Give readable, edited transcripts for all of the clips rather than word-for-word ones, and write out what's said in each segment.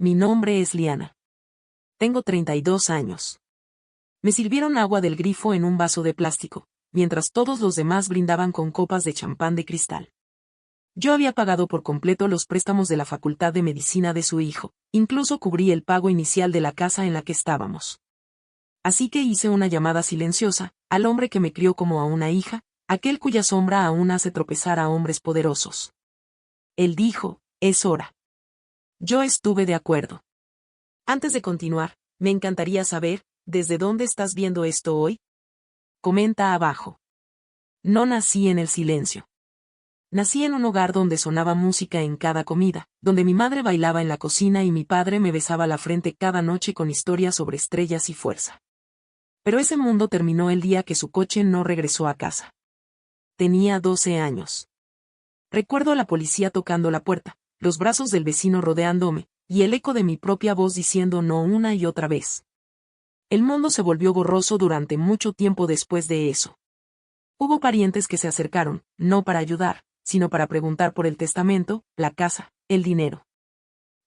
mi nombre es Liana. Tengo 32 años. Me sirvieron agua del grifo en un vaso de plástico, mientras todos los demás brindaban con copas de champán de cristal. Yo había pagado por completo los préstamos de la Facultad de Medicina de su hijo, incluso cubrí el pago inicial de la casa en la que estábamos. Así que hice una llamada silenciosa, al hombre que me crió como a una hija, aquel cuya sombra aún hace tropezar a hombres poderosos. Él dijo, es hora. Yo estuve de acuerdo. Antes de continuar, me encantaría saber, ¿desde dónde estás viendo esto hoy? Comenta abajo. No nací en el silencio. Nací en un hogar donde sonaba música en cada comida, donde mi madre bailaba en la cocina y mi padre me besaba la frente cada noche con historias sobre estrellas y fuerza. Pero ese mundo terminó el día que su coche no regresó a casa. Tenía 12 años. Recuerdo a la policía tocando la puerta, los brazos del vecino rodeándome, y el eco de mi propia voz diciendo no una y otra vez. El mundo se volvió borroso durante mucho tiempo después de eso. Hubo parientes que se acercaron, no para ayudar, sino para preguntar por el testamento, la casa, el dinero.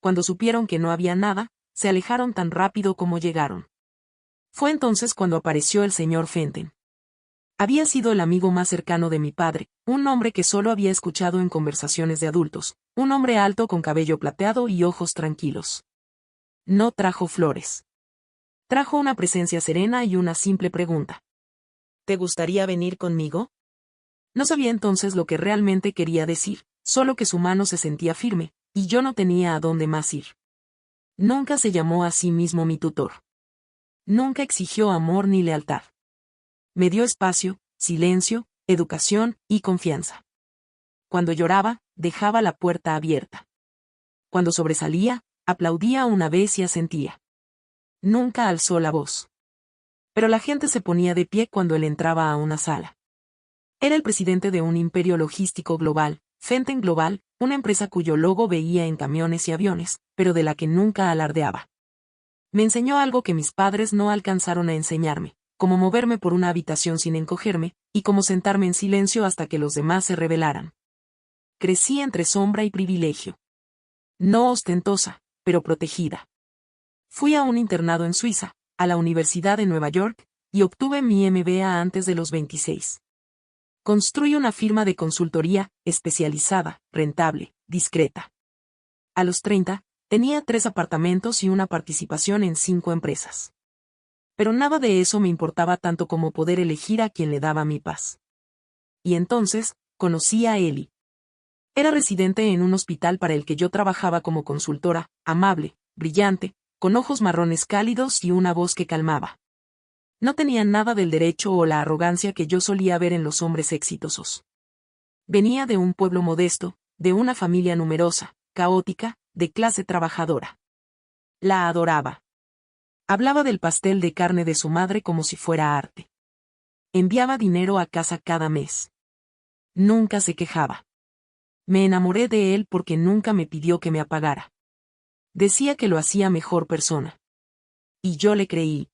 Cuando supieron que no había nada, se alejaron tan rápido como llegaron. Fue entonces cuando apareció el señor Fenton. Había sido el amigo más cercano de mi padre, un hombre que solo había escuchado en conversaciones de adultos, un hombre alto con cabello plateado y ojos tranquilos. No trajo flores. Trajo una presencia serena y una simple pregunta. ¿Te gustaría venir conmigo? No sabía entonces lo que realmente quería decir, solo que su mano se sentía firme, y yo no tenía a dónde más ir. Nunca se llamó a sí mismo mi tutor. Nunca exigió amor ni lealtad. Me dio espacio, silencio, educación y confianza. Cuando lloraba, dejaba la puerta abierta. Cuando sobresalía, aplaudía una vez y asentía. Nunca alzó la voz. Pero la gente se ponía de pie cuando él entraba a una sala. Era el presidente de un imperio logístico global, Fenton Global, una empresa cuyo logo veía en camiones y aviones, pero de la que nunca alardeaba. Me enseñó algo que mis padres no alcanzaron a enseñarme, cómo moverme por una habitación sin encogerme, y cómo sentarme en silencio hasta que los demás se rebelaran. Crecí entre sombra y privilegio. No ostentosa, pero protegida. Fui a un internado en Suiza, a la Universidad de Nueva York, y obtuve mi MBA antes de los 26. Construí una firma de consultoría, especializada, rentable, discreta. A los 30, tenía 3 apartamentos y una participación en 5 empresas. Pero nada de eso me importaba tanto como poder elegir a quien le daba mi paz. Y entonces, conocí a Eli. Era residente en un hospital para el que yo trabajaba como consultora, amable, brillante, con ojos marrones cálidos y una voz que calmaba. No tenía nada del derecho o la arrogancia que yo solía ver en los hombres exitosos. Venía de un pueblo modesto, de una familia numerosa, caótica, de clase trabajadora. La adoraba. Hablaba del pastel de carne de su madre como si fuera arte. Enviaba dinero a casa cada mes. Nunca se quejaba. Me enamoré de él porque nunca me pidió que me apagara. Decía que lo hacía mejor persona. Y yo le creí.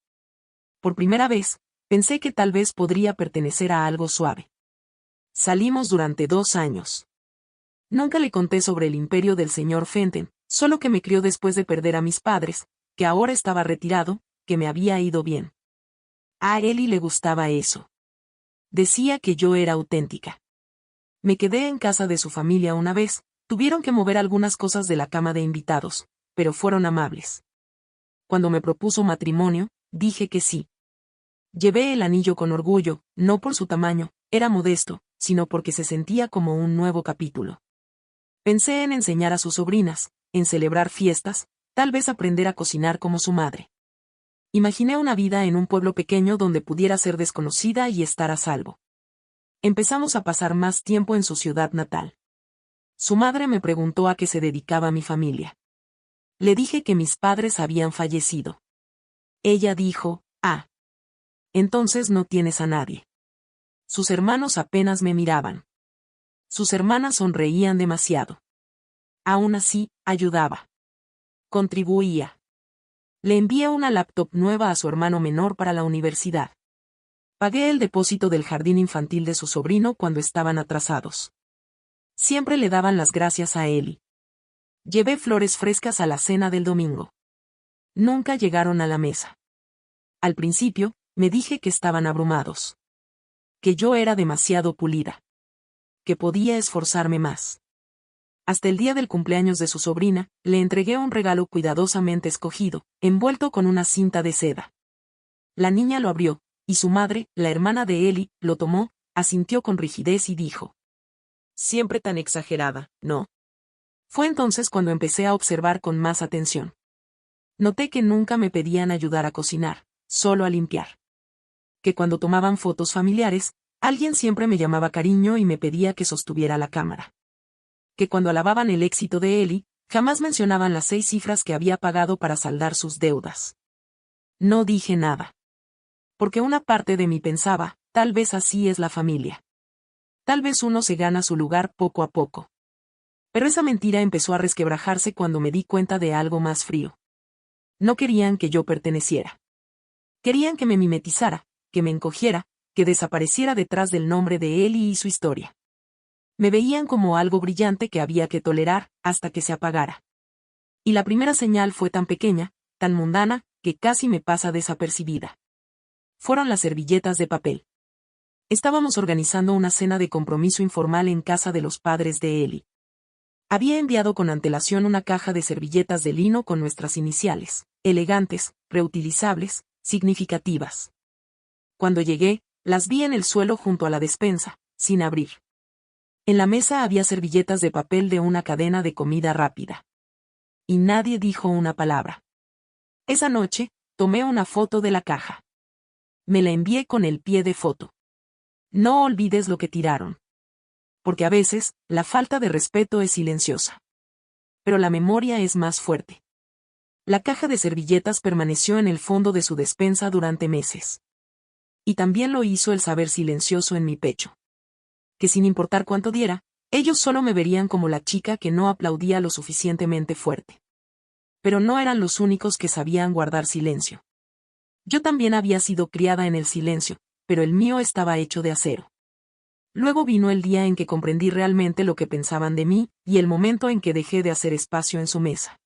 Por primera vez, pensé que tal vez podría pertenecer a algo suave. Salimos durante 2 años. Nunca le conté sobre el imperio del señor Fenton, solo que me crió después de perder a mis padres, que ahora estaba retirado, que me había ido bien. A Eli le gustaba eso. Decía que yo era auténtica. Me quedé en casa de su familia una vez, tuvieron que mover algunas cosas de la cama de invitados, pero fueron amables. Cuando me propuso matrimonio, dije que sí. Llevé el anillo con orgullo, no por su tamaño, era modesto, sino porque se sentía como un nuevo capítulo. Pensé en enseñar a sus sobrinas, en celebrar fiestas, tal vez aprender a cocinar como su madre. Imaginé una vida en un pueblo pequeño donde pudiera ser desconocida y estar a salvo. Empezamos a pasar más tiempo en su ciudad natal. Su madre me preguntó a qué se dedicaba mi familia. Le dije que mis padres habían fallecido. Ella dijo, entonces no tienes a nadie. Sus hermanos apenas me miraban. Sus hermanas sonreían demasiado. Aún así, ayudaba. Contribuía. Le envié una laptop nueva a su hermano menor para la universidad. Pagué el depósito del jardín infantil de su sobrino cuando estaban atrasados. Siempre le daban las gracias a Eli. Llevé flores frescas a la cena del domingo. Nunca llegaron a la mesa. Al principio, me dije que estaban abrumados. Que yo era demasiado pulida. Que podía esforzarme más. Hasta el día del cumpleaños de su sobrina, le entregué un regalo cuidadosamente escogido, envuelto con una cinta de seda. La niña lo abrió, y su madre, la hermana de Ellie, lo tomó, asintió con rigidez y dijo: «Siempre tan exagerada, ¿no?». Fue entonces cuando empecé a observar con más atención. Noté que nunca me pedían ayudar a cocinar, solo a limpiar. Que cuando tomaban fotos familiares, alguien siempre me llamaba cariño y me pedía que sostuviera la cámara. Que cuando alababan el éxito de Ellie, jamás mencionaban las 6 cifras que había pagado para saldar sus deudas. No dije nada. Porque una parte de mí pensaba, tal vez así es la familia. Tal vez uno se gana su lugar poco a poco. Pero esa mentira empezó a resquebrajarse cuando me di cuenta de algo más frío. No querían que yo perteneciera. Querían que me mimetizara, que me encogiera, que desapareciera detrás del nombre de Ellie y su historia. Me veían como algo brillante que había que tolerar, hasta que se apagara. Y la primera señal fue tan pequeña, tan mundana, que casi me pasa desapercibida. Fueron las servilletas de papel. Estábamos organizando una cena de compromiso informal en casa de los padres de Ellie. Había enviado con antelación una caja de servilletas de lino con nuestras iniciales, elegantes, reutilizables, significativas. Cuando llegué, las vi en el suelo junto a la despensa, sin abrir. En la mesa había servilletas de papel de una cadena de comida rápida. Y nadie dijo una palabra. Esa noche, tomé una foto de la caja. Me la envié con el pie de foto. No olvides lo que tiraron. Porque a veces, la falta de respeto es silenciosa. Pero la memoria es más fuerte. La caja de servilletas permaneció en el fondo de su despensa durante meses. Y también lo hizo el saber silencioso en mi pecho. Que sin importar cuánto diera, ellos solo me verían como la chica que no aplaudía lo suficientemente fuerte. Pero no eran los únicos que sabían guardar silencio. Yo también había sido criada en el silencio, pero el mío estaba hecho de acero. Luego vino el día en que comprendí realmente lo que pensaban de mí, y el momento en que dejé de hacer espacio en su mesa.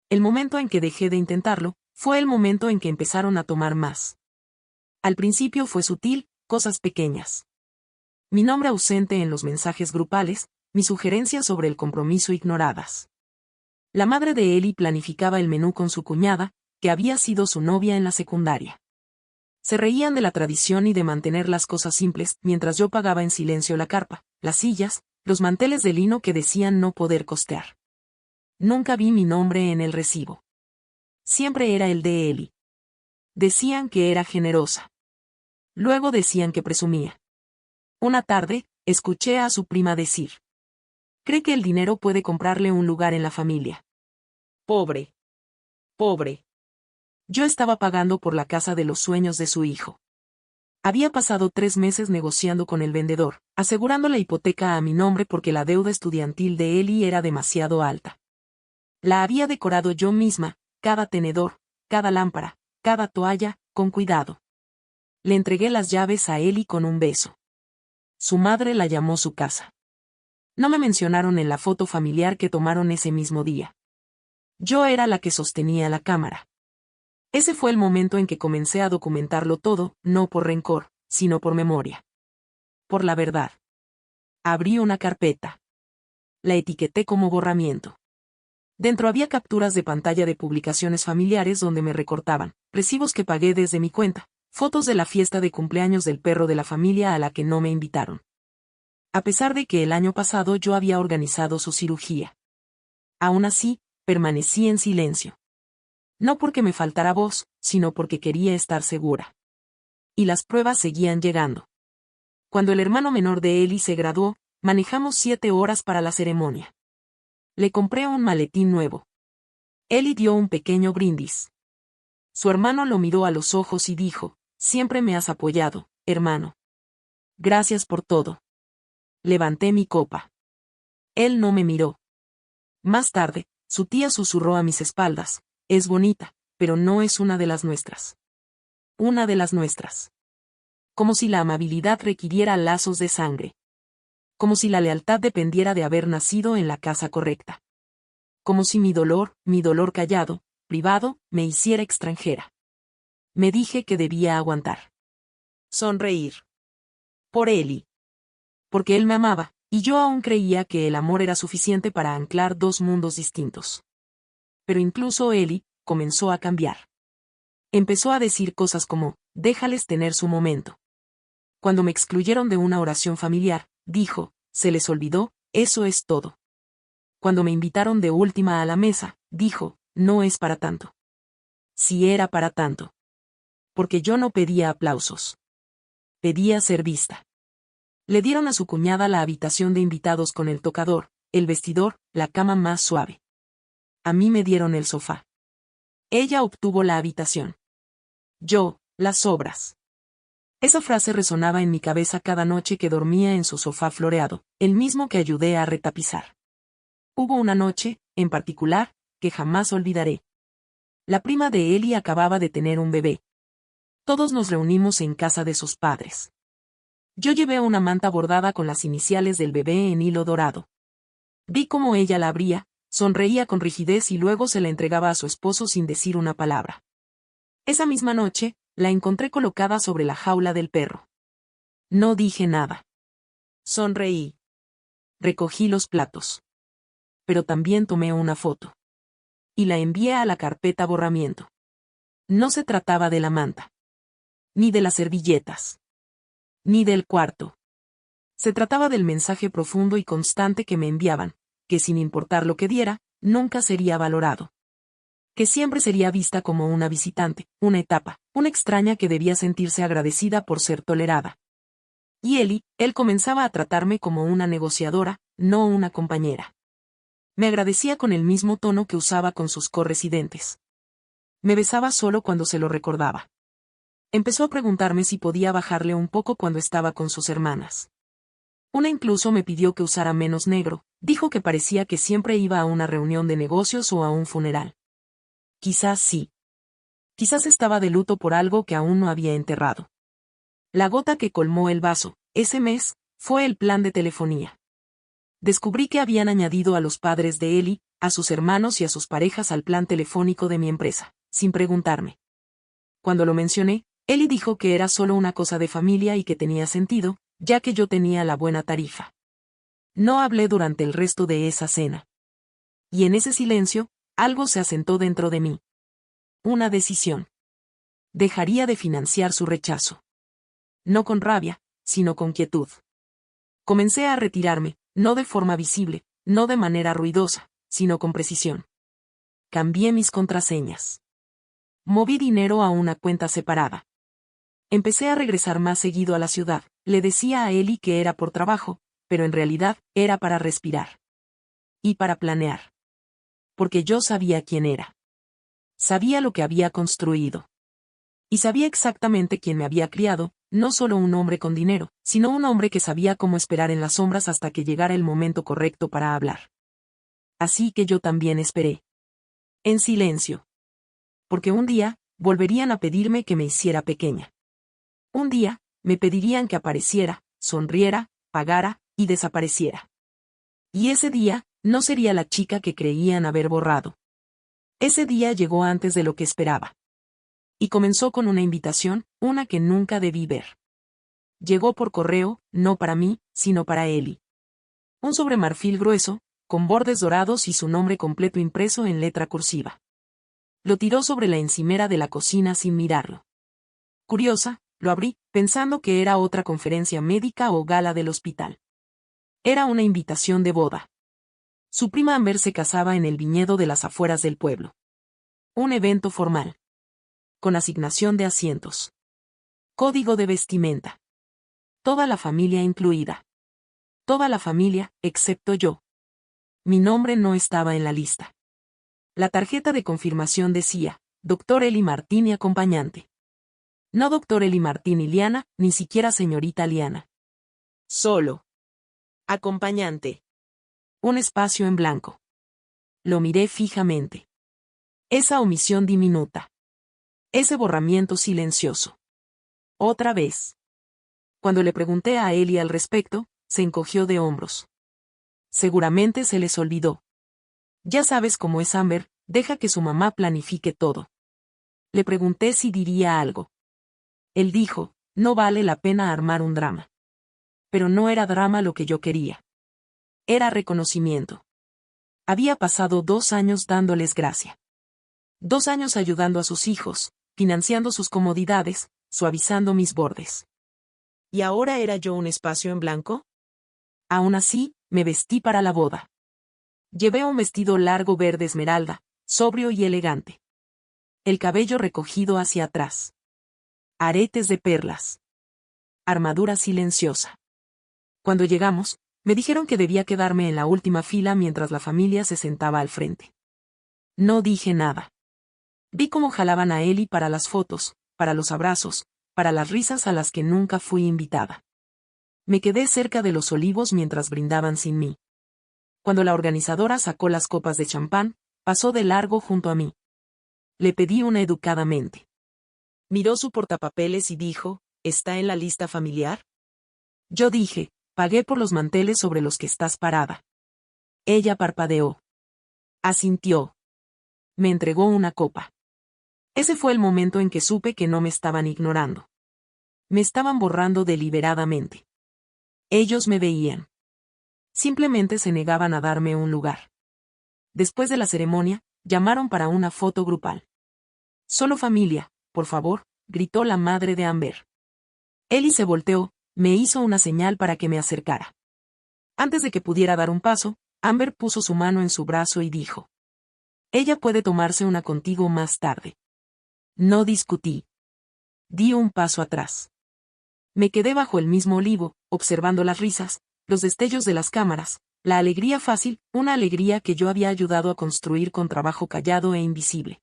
El momento en que dejé de intentarlo, fue el momento en que empezaron a tomar más. Al principio fue sutil, cosas pequeñas. Mi nombre ausente en los mensajes grupales, mis sugerencias sobre el compromiso ignoradas. La madre de Ellie planificaba el menú con su cuñada, que había sido su novia en la secundaria. Se reían de la tradición y de mantener las cosas simples, mientras yo pagaba en silencio la carpa, las sillas, los manteles de lino que decían no poder costear. Nunca vi mi nombre en el recibo. Siempre era el de Ellie. Decían que era generosa. Luego decían que presumía. Una tarde, escuché a su prima decir: «Cree que el dinero puede comprarle un lugar en la familia». Pobre. Pobre. Yo estaba pagando por la casa de los sueños de su hijo. Había pasado 3 meses negociando con el vendedor, asegurando la hipoteca a mi nombre porque la deuda estudiantil de Ellie era demasiado alta. La había decorado yo misma, cada tenedor, cada lámpara, cada toalla, con cuidado. Le entregué las llaves a Ellie con un beso. Su madre la llamó su casa. No me mencionaron en la foto familiar que tomaron ese mismo día. Yo era la que sostenía la cámara. Ese fue el momento en que comencé a documentarlo todo, no por rencor, sino por memoria. Por la verdad. Abrí una carpeta. La etiqueté como borramiento. Dentro había capturas de pantalla de publicaciones familiares donde me recortaban, recibos que pagué desde mi cuenta, fotos de la fiesta de cumpleaños del perro de la familia a la que no me invitaron. A pesar de que el año pasado yo había organizado su cirugía. Aún así, permanecí en silencio. No porque me faltara voz, sino porque quería estar segura. Y las pruebas seguían llegando. Cuando el hermano menor de Ellie se graduó, manejamos 7 horas para la ceremonia. Le compré un maletín nuevo. Ellie dio un pequeño brindis. Su hermano lo miró a los ojos y dijo: «Siempre me has apoyado, hermano. Gracias por todo». Levanté mi copa. Él no me miró. Más tarde, su tía susurró a mis espaldas: «Es bonita, pero no es una de las nuestras». Una de las nuestras. Como si la amabilidad requiriera lazos de sangre. Como si la lealtad dependiera de haber nacido en la casa correcta. como si mi dolor callado, privado, me hiciera extranjera. Me dije que debía aguantar. Sonreír. Por Eli. Porque él me amaba, y yo aún creía que el amor era suficiente para anclar dos mundos distintos. Pero incluso Eli comenzó a cambiar. Empezó a decir cosas como, déjales tener su momento. Cuando me excluyeron de una oración familiar, dijo, se les olvidó, eso es todo. Cuando me invitaron de última a la mesa, dijo, no es para tanto. Sí era para tanto. Porque yo no pedía aplausos. Pedía ser vista. Le dieron a su cuñada la habitación de invitados con el tocador, el vestidor, la cama más suave. A mí me dieron el sofá. Ella obtuvo la habitación. Yo, las obras. Esa frase resonaba en mi cabeza cada noche que dormía en su sofá floreado, el mismo que ayudé a retapizar. Hubo una noche, en particular, que jamás olvidaré. La prima de Eli acababa de tener un bebé. Todos nos reunimos en casa de sus padres. Yo llevé una manta bordada con las iniciales del bebé en hilo dorado. Vi cómo ella la abría, sonreía con rigidez y luego se la entregaba a su esposo sin decir una palabra. Esa misma noche, la encontré colocada sobre la jaula del perro. No dije nada. Sonreí. Recogí los platos. Pero también tomé una foto. Y la envié a la carpeta borramiento. No se trataba de la manta. Ni de las servilletas. Ni del cuarto. Se trataba del mensaje profundo y constante que me enviaban, que sin importar lo que diera, nunca sería valorado. Que siempre sería vista como una visitante, una etapa, una extraña que debía sentirse agradecida por ser tolerada. Y él comenzaba a tratarme como una negociadora, no una compañera. Me agradecía con el mismo tono que usaba con sus corresidentes. Me besaba solo cuando se lo recordaba. Empezó a preguntarme si podía bajarle un poco cuando estaba con sus hermanas. Una incluso me pidió que usara menos negro, dijo que parecía que siempre iba a una reunión de negocios o a un funeral. Quizás sí. Quizás estaba de luto por algo que aún no había enterrado. La gota que colmó el vaso, ese mes, fue el plan de telefonía. Descubrí que habían añadido a los padres de Eli, a sus hermanos y a sus parejas al plan telefónico de mi empresa, sin preguntarme. Cuando lo mencioné, Eli dijo que era solo una cosa de familia y que tenía sentido, ya que yo tenía la buena tarifa. No hablé durante el resto de esa cena. Y en ese silencio, algo se asentó dentro de mí. Una decisión. Dejaría de financiar su rechazo. No con rabia, sino con quietud. Comencé a retirarme, no de forma visible, no de manera ruidosa, sino con precisión. Cambié mis contraseñas. Moví dinero a una cuenta separada. Empecé a regresar más seguido a la ciudad, le decía a Eli que era por trabajo, pero en realidad, era para respirar. Y para planear. Porque yo sabía quién era. Sabía lo que había construido. Y sabía exactamente quién me había criado, no solo un hombre con dinero, sino un hombre que sabía cómo esperar en las sombras hasta que llegara el momento correcto para hablar. Así que yo también esperé. En silencio. Porque un día, volverían a pedirme que me hiciera pequeña. Un día, me pedirían que apareciera, sonriera, pagara, y desapareciera. Y ese día, no sería la chica que creían haber borrado. Ese día llegó antes de lo que esperaba. Y comenzó con una invitación, una que nunca debí ver. Llegó por correo, no para mí, sino para Eli. Un sobre marfil grueso, con bordes dorados y su nombre completo impreso en letra cursiva. Lo tiró sobre la encimera de la cocina sin mirarlo. Curiosa, lo abrí, pensando que era otra conferencia médica o gala del hospital. Era una invitación de boda. Su prima Amber se casaba en el viñedo de las afueras del pueblo. Un evento formal. Con asignación de asientos. Código de vestimenta. Toda la familia incluida. Toda la familia, excepto yo. Mi nombre no estaba en la lista. La tarjeta de confirmación decía, Dr. Eli Martín y acompañante. No Dr. Eli Martín y Liana, ni siquiera señorita Liana. Solo. Acompañante. Un espacio en blanco. Lo miré fijamente. Esa omisión diminuta. Ese borramiento silencioso. Otra vez. Cuando le pregunté a Eli al respecto, se encogió de hombros. Seguramente se les olvidó. Ya sabes cómo es Amber, deja que su mamá planifique todo. Le pregunté si diría algo. Él dijo, no vale la pena armar un drama. Pero no era drama lo que yo quería. Era reconocimiento. Había pasado 2 años dándoles gracia. 2 años ayudando a sus hijos, financiando sus comodidades, suavizando mis bordes. ¿Y ahora era yo un espacio en blanco? Aún así, me vestí para la boda. Llevé un vestido largo verde esmeralda, sobrio y elegante. El cabello recogido hacia atrás. Aretes de perlas. Armadura silenciosa. Cuando llegamos, me dijeron que debía quedarme en la última fila mientras la familia se sentaba al frente. No dije nada. Vi cómo jalaban a Eli para las fotos, para los abrazos, para las risas a las que nunca fui invitada. Me quedé cerca de los olivos mientras brindaban sin mí. Cuando la organizadora sacó las copas de champán, pasó de largo junto a mí. Le pedí una educadamente. Miró su portapapeles y dijo, ¿está en la lista familiar? Yo dije, pagué por los manteles sobre los que estás parada. Ella parpadeó. Asintió. Me entregó una copa. Ese fue el momento en que supe que no me estaban ignorando. Me estaban borrando deliberadamente. Ellos me veían. Simplemente se negaban a darme un lugar. Después de la ceremonia, llamaron para una foto grupal. Solo familia, por favor, gritó la madre de Amber. Eli se volteó, me hizo una señal para que me acercara. Antes de que pudiera dar un paso, Amber puso su mano en su brazo y dijo: ella puede tomarse una contigo más tarde. No discutí. Di un paso atrás. Me quedé bajo el mismo olivo, observando las risas, los destellos de las cámaras, la alegría fácil, una alegría que yo había ayudado a construir con trabajo callado e invisible.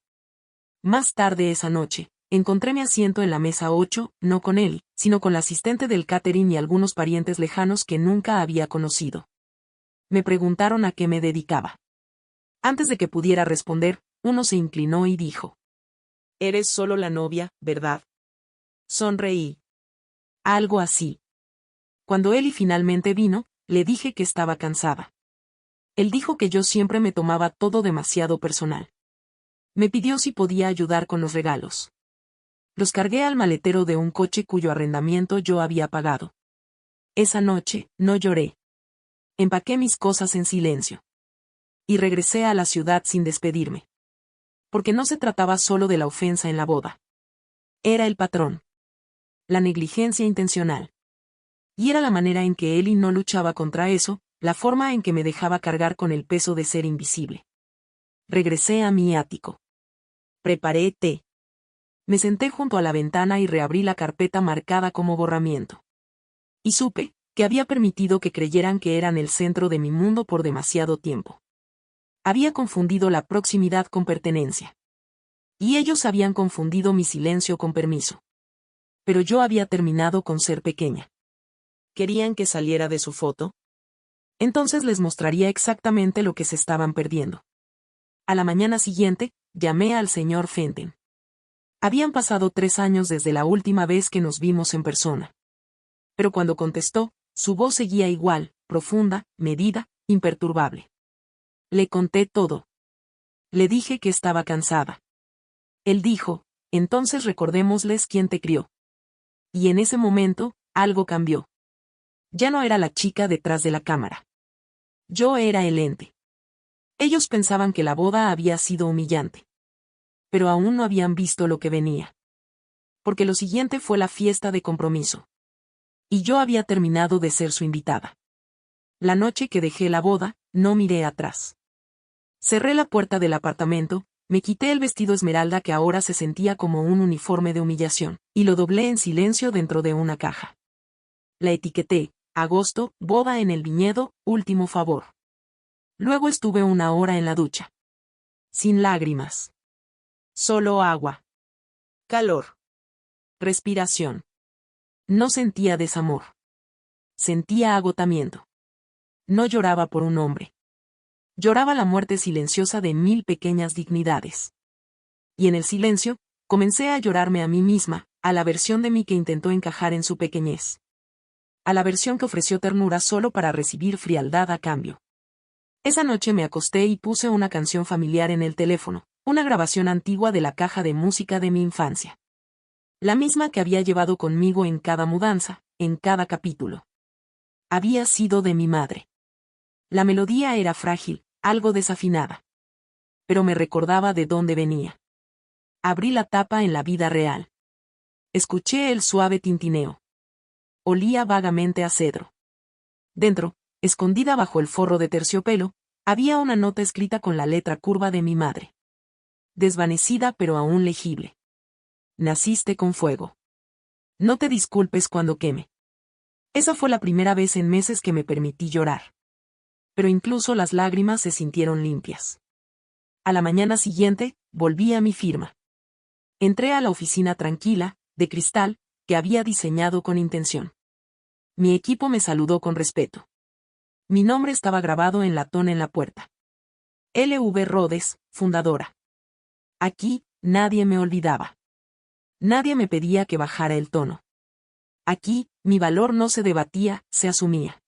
Más tarde esa noche, encontré mi asiento en la mesa 8, no con él, sino con la asistente del catering y algunos parientes lejanos que nunca había conocido. Me preguntaron a qué me dedicaba. Antes de que pudiera responder, uno se inclinó y dijo: eres solo la novia, ¿verdad? Sonreí. Algo así. Cuando Eli finalmente vino, le dije que estaba cansada. Él dijo que yo siempre me tomaba todo demasiado personal. Me pidió si podía ayudar con los regalos. Los cargué al maletero de un coche cuyo arrendamiento yo había pagado. Esa noche, no lloré. Empaqué mis cosas en silencio. Y regresé a la ciudad sin despedirme. Porque no se trataba solo de la ofensa en la boda. Era el patrón. La negligencia intencional. Y era la manera en que Eli no luchaba contra eso, la forma en que me dejaba cargar con el peso de ser invisible. Regresé a mi ático. Preparé té. Me senté junto a la ventana y reabrí la carpeta marcada como borramiento. Y supe que había permitido que creyeran que eran el centro de mi mundo por demasiado tiempo. Había confundido la proximidad con pertenencia. Y ellos habían confundido mi silencio con permiso. Pero yo había terminado con ser pequeña. ¿Querían que saliera de su foto? Entonces les mostraría exactamente lo que se estaban perdiendo. A la mañana siguiente, llamé al señor Fenton. Habían pasado 3 años desde la última vez que nos vimos en persona. Pero cuando contestó, su voz seguía igual, profunda, medida, imperturbable. Le conté todo. Le dije que estaba cansada. Él dijo: entonces recordémosles quién te crió. Y en ese momento, algo cambió. Ya no era la chica detrás de la cámara. Yo era el ente. Ellos pensaban que la boda había sido humillante. Pero aún no habían visto lo que venía. Porque lo siguiente fue la fiesta de compromiso. Y yo había terminado de ser su invitada. La noche que dejé la boda, no miré atrás. Cerré la puerta del apartamento, me quité el vestido esmeralda que ahora se sentía como un uniforme de humillación, y lo doblé en silencio dentro de una caja. La etiqueté: agosto, boda en el viñedo, último favor. Luego estuve 1 hora en la ducha. Sin lágrimas. Solo agua. Calor. Respiración. No sentía desamor. Sentía agotamiento. No lloraba por un hombre. Lloraba la muerte silenciosa de 1000 pequeñas dignidades. Y en el silencio, comencé a llorarme a mí misma, a la versión de mí que intentó encajar en su pequeñez. A la versión que ofreció ternura solo para recibir frialdad a cambio. Esa noche me acosté y puse una canción familiar en el teléfono, una grabación antigua de la caja de música de mi infancia. La misma que había llevado conmigo en cada mudanza, en cada capítulo. Había sido de mi madre. La melodía era frágil, algo desafinada. Pero me recordaba de dónde venía. Abrí la tapa en la vida real. Escuché el suave tintineo. Olía vagamente a cedro. Dentro, escondida bajo el forro de terciopelo, había una nota escrita con la letra curva de mi madre. Desvanecida pero aún legible. Naciste con fuego. No te disculpes cuando queme. Esa fue la primera vez en meses que me permití llorar. Pero incluso las lágrimas se sintieron limpias. A la mañana siguiente, volví a mi firma. Entré a la oficina tranquila, de cristal, que había diseñado con intención. Mi equipo me saludó con respeto. Mi nombre estaba grabado en latón en la puerta. L.V. Rhodes, fundadora. Aquí, nadie me olvidaba. Nadie me pedía que bajara el tono. Aquí, mi valor no se debatía, se asumía.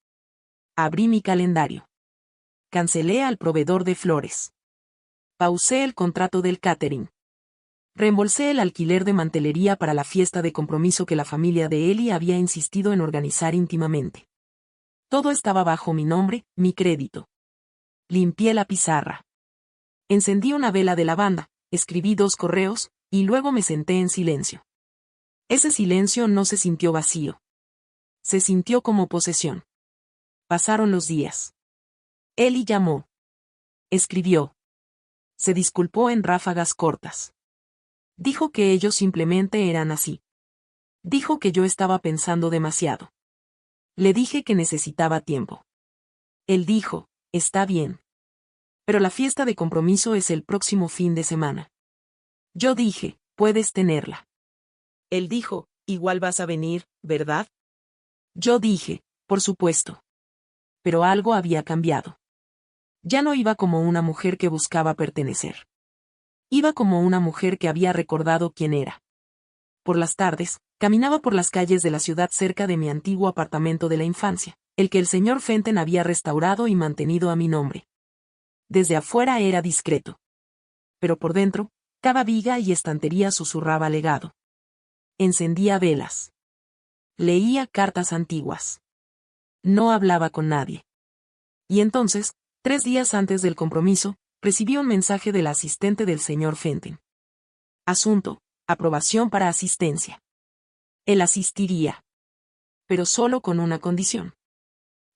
Abrí mi calendario. Cancelé al proveedor de flores. Pausé el contrato del catering. Reembolsé el alquiler de mantelería para la fiesta de compromiso que la familia de Eli había insistido en organizar íntimamente. Todo estaba bajo mi nombre, mi crédito. Limpié la pizarra. Encendí una vela de lavanda, escribí 2 correos, y luego me senté en silencio. Ese silencio no se sintió vacío. Se sintió como posesión. Pasaron los días. Eli llamó. Escribió. Se disculpó en ráfagas cortas. Dijo que ellos simplemente eran así. Dijo que yo estaba pensando demasiado. Le dije que necesitaba tiempo. Él dijo, está bien. Pero la fiesta de compromiso es el próximo fin de semana. Yo dije, puedes tenerla. Él dijo, igual vas a venir, ¿verdad? Yo dije, por supuesto. Pero algo había cambiado. Ya no iba como una mujer que buscaba pertenecer. Iba como una mujer que había recordado quién era. Por las tardes, caminaba por las calles de la ciudad cerca de mi antiguo apartamento de la infancia, el que el señor Fenton había restaurado y mantenido a mi nombre. Desde afuera era discreto. Pero por dentro, cada viga y estantería susurraba legado. Encendía velas. Leía cartas antiguas. No hablaba con nadie. Y entonces, 3 días antes del compromiso, recibí un mensaje del asistente del señor Fenton. Asunto, aprobación para asistencia. Él asistiría. Pero solo con una condición.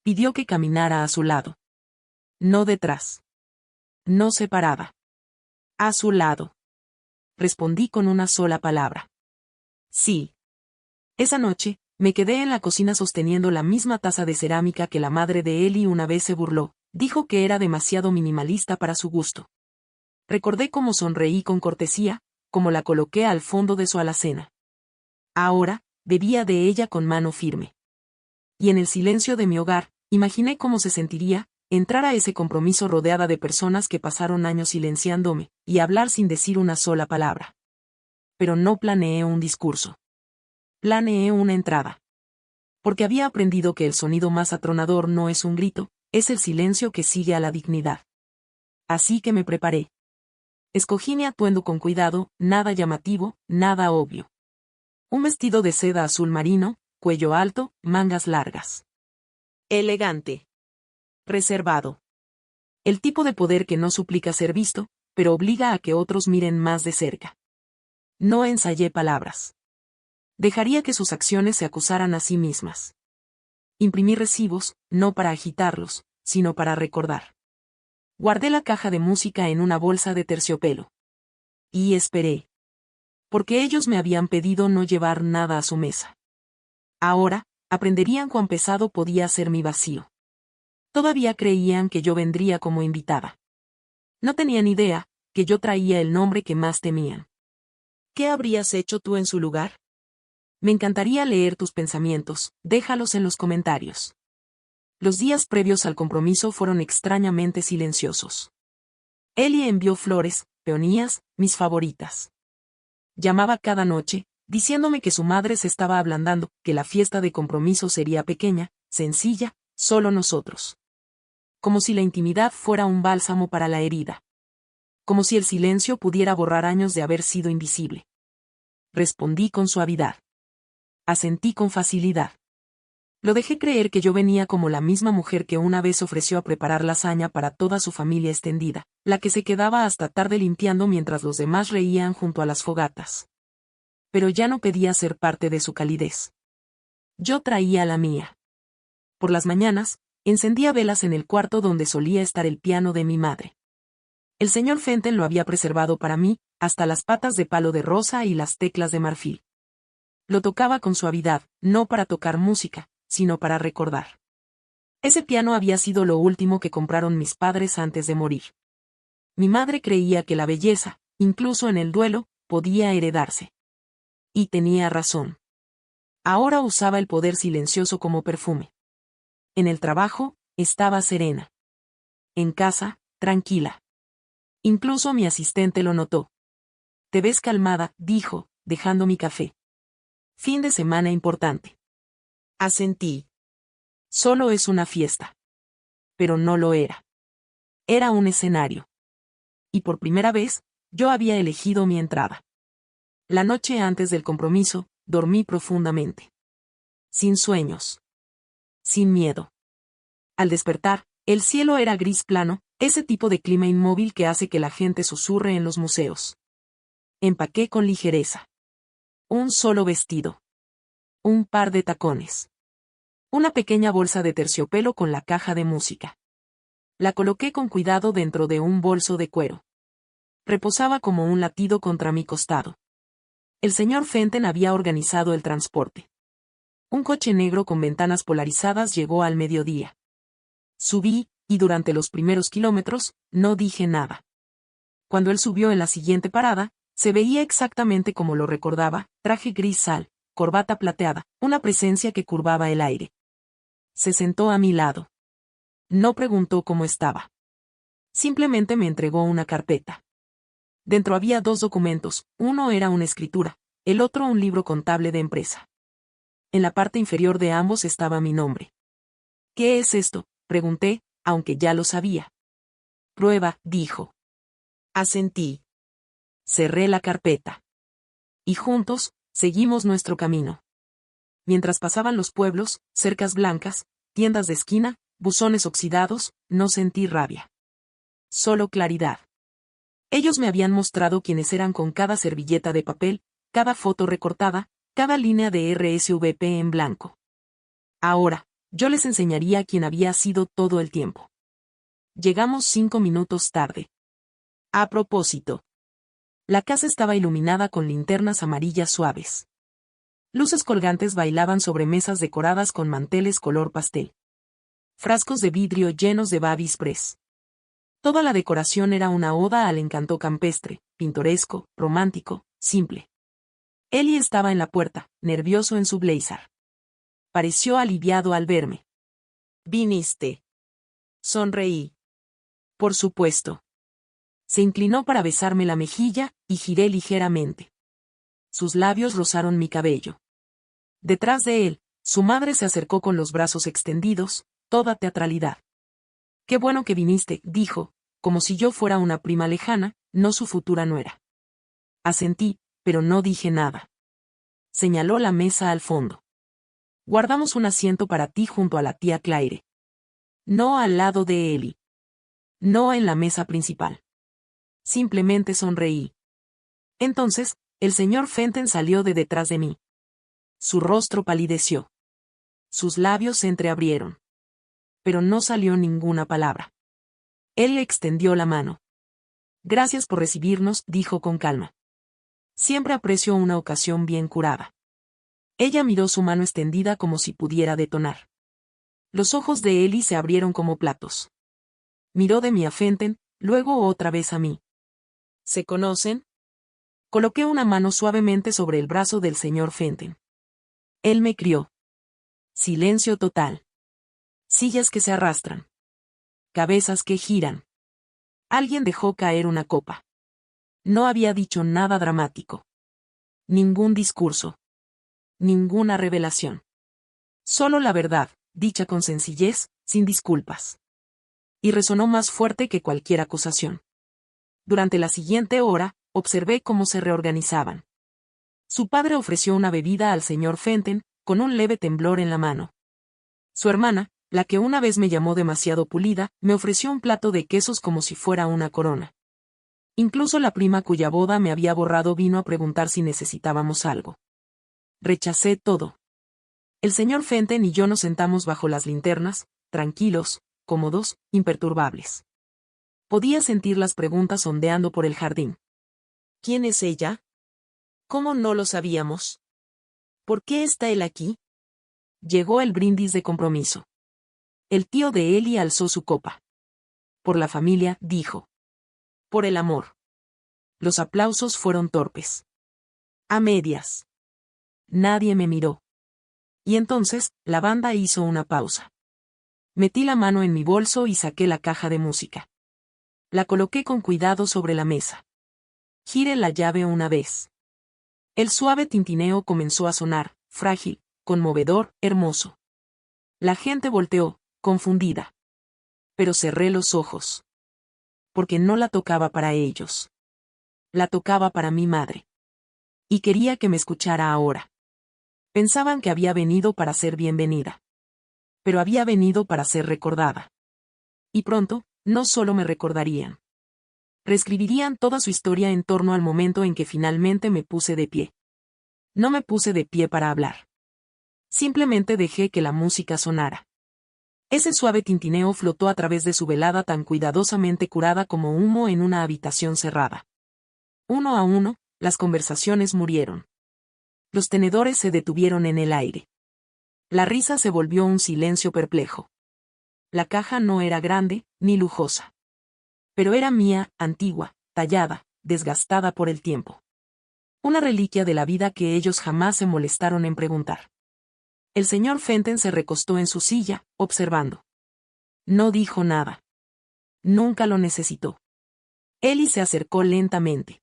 Pidió que caminara a su lado. No detrás. No separada. A su lado. Respondí con una sola palabra. Sí. Esa noche, me quedé en la cocina sosteniendo la misma taza de cerámica que la madre de Eli una vez se burló. Dijo que era demasiado minimalista para su gusto. Recordé cómo sonreí con cortesía, cómo la coloqué al fondo de su alacena. Ahora, bebía de ella con mano firme. Y en el silencio de mi hogar, imaginé cómo se sentiría, entrar a ese compromiso rodeada de personas que pasaron años silenciándome, y hablar sin decir una sola palabra. Pero no planeé un discurso. Planeé una entrada. Porque había aprendido que el sonido más atronador no es un grito, es el silencio que sigue a la dignidad. Así que me preparé. Escogí mi atuendo con cuidado, nada llamativo, nada obvio. Un vestido de seda azul marino, cuello alto, mangas largas. Elegante. Reservado. El tipo de poder que no suplica ser visto, pero obliga a que otros miren más de cerca. No ensayé palabras. Dejaría que sus acciones se acusaran a sí mismas. Imprimí recibos, no para agitarlos, sino para recordar. Guardé la caja de música en una bolsa de terciopelo. Y esperé. Porque ellos me habían pedido no llevar nada a su mesa. Ahora, aprenderían cuán pesado podía ser mi vacío. Todavía creían que yo vendría como invitada. No tenían idea, que yo traía el nombre que más temían. ¿Qué habrías hecho tú en su lugar? Me encantaría leer tus pensamientos, déjalos en los comentarios. Los días previos al compromiso fueron extrañamente silenciosos. Eli envió flores, peonías, mis favoritas. Llamaba cada noche, diciéndome que su madre se estaba ablandando, que la fiesta de compromiso sería pequeña, sencilla, solo nosotros. Como si la intimidad fuera un bálsamo para la herida. Como si el silencio pudiera borrar años de haber sido invisible. Respondí con suavidad. Asentí con facilidad. Lo dejé creer que yo venía como la misma mujer que una vez ofreció a preparar lasaña para toda su familia extendida, la que se quedaba hasta tarde limpiando mientras los demás reían junto a las fogatas. Pero ya no pedía ser parte de su calidez. Yo traía la mía. Por las mañanas, encendía velas en el cuarto donde solía estar el piano de mi madre. El señor Fenton lo había preservado para mí, hasta las patas de palo de rosa y las teclas de marfil. Lo tocaba con suavidad, no para tocar música, sino para recordar. Ese piano había sido lo último que compraron mis padres antes de morir. Mi madre creía que la belleza, incluso en el duelo, podía heredarse. Y tenía razón. Ahora usaba el poder silencioso como perfume. En el trabajo, estaba serena. En casa, tranquila. Incluso mi asistente lo notó. «Te ves calmada», dijo, dejando mi café. «Fin de semana importante». Asentí. Solo es una fiesta. Pero no lo era. Era un escenario. Y por primera vez, yo había elegido mi entrada. La noche antes del compromiso, dormí profundamente. Sin sueños. Sin miedo. Al despertar, el cielo era gris plano, ese tipo de clima inmóvil que hace que la gente susurre en los museos. Empaqué con ligereza. Un solo vestido. Un par de tacones. Una pequeña bolsa de terciopelo con la caja de música. La coloqué con cuidado dentro de un bolso de cuero. Reposaba como un latido contra mi costado. El señor Fenton había organizado el transporte. Un coche negro con ventanas polarizadas llegó al mediodía. Subí, y durante los primeros kilómetros, no dije nada. Cuando él subió en la siguiente parada, se veía exactamente como lo recordaba, traje gris sal, corbata plateada, una presencia que curvaba el aire. Se sentó a mi lado. No preguntó cómo estaba. Simplemente me entregó una carpeta. Dentro había 2 documentos, uno era una escritura, el otro un libro contable de empresa. En la parte inferior de ambos estaba mi nombre. «¿Qué es esto?», pregunté, aunque ya lo sabía. «Prueba», dijo. Asentí. Cerré la carpeta. Y juntos, seguimos nuestro camino. Mientras pasaban los pueblos, cercas blancas, tiendas de esquina, buzones oxidados, no sentí rabia. Solo claridad. Ellos me habían mostrado quiénes eran con cada servilleta de papel, cada foto recortada, cada línea de RSVP en blanco. Ahora, yo les enseñaría quién había sido todo el tiempo. Llegamos 5 minutos tarde. A propósito. La casa estaba iluminada con linternas amarillas suaves. Luces colgantes bailaban sobre mesas decoradas con manteles color pastel. Frascos de vidrio llenos de Baby's Press. Toda la decoración era una oda al encanto campestre, pintoresco, romántico, simple. Ellie estaba en la puerta, nervioso en su blazer. Pareció aliviado al verme. «¿Viniste?». Sonreí. «Por supuesto». Se inclinó para besarme la mejilla, y giré ligeramente. Sus labios rozaron mi cabello. Detrás de él, su madre se acercó con los brazos extendidos, toda teatralidad. «Qué bueno que viniste», dijo, como si yo fuera una prima lejana, no su futura nuera. Asentí, pero no dije nada. Señaló la mesa al fondo. «Guardamos un asiento para ti junto a la tía Claire. No al lado de Ellie. No en la mesa principal». Simplemente sonreí. Entonces, el señor Fenton salió de detrás de mí. Su rostro palideció. Sus labios se entreabrieron. Pero no salió ninguna palabra. Él le extendió la mano. «Gracias por recibirnos», dijo con calma. «Siempre aprecio una ocasión bien curada». Ella miró su mano extendida como si pudiera detonar. Los ojos de Ellie se abrieron como platos. Miró de mí a Fenton, luego otra vez a mí. «¿Se conocen?». Coloqué una mano suavemente sobre el brazo del señor Fenton. Él me crió. Silencio total. Sillas que se arrastran. Cabezas que giran. Alguien dejó caer una copa. No había dicho nada dramático. Ningún discurso. Ninguna revelación. Solo la verdad, dicha con sencillez, sin disculpas. Y resonó más fuerte que cualquier acusación. Durante la siguiente hora, observé cómo se reorganizaban. Su padre ofreció una bebida al señor Fenton, con un leve temblor en la mano. Su hermana, la que una vez me llamó demasiado pulida, me ofreció un plato de quesos como si fuera una corona. Incluso la prima cuya boda me había borrado vino a preguntar si necesitábamos algo. Rechacé todo. El señor Fenton y yo nos sentamos bajo las linternas, tranquilos, cómodos, imperturbables. Podía sentir las preguntas ondeando por el jardín. ¿Quién es ella? ¿Cómo no lo sabíamos? ¿Por qué está él aquí? Llegó el brindis de compromiso. El tío de Ellie alzó su copa. Por la familia, dijo. Por el amor. Los aplausos fueron torpes. A medias. Nadie me miró. Y entonces, la banda hizo una pausa. Metí la mano en mi bolso y saqué la caja de música. La coloqué con cuidado sobre la mesa. Giré la llave una vez. El suave tintineo comenzó a sonar, frágil, conmovedor, hermoso. La gente volteó, confundida. Pero cerré los ojos. Porque no la tocaba para ellos. La tocaba para mi madre. Y quería que me escuchara ahora. Pensaban que había venido para ser bienvenida. Pero había venido para ser recordada. Y pronto, no solo me recordarían. Reescribirían toda su historia en torno al momento en que finalmente me puse de pie. No me puse de pie para hablar. Simplemente dejé que la música sonara. Ese suave tintineo flotó a través de su velada tan cuidadosamente curada como humo en una habitación cerrada. Uno a uno, las conversaciones murieron. Los tenedores se detuvieron en el aire. La risa se volvió un silencio perplejo. La caja no era grande, ni lujosa. Pero era mía, antigua, tallada, desgastada por el tiempo. Una reliquia de la vida que ellos jamás se molestaron en preguntar. El señor Fenton se recostó en su silla, observando. No dijo nada. Nunca lo necesitó. Ellie se acercó lentamente.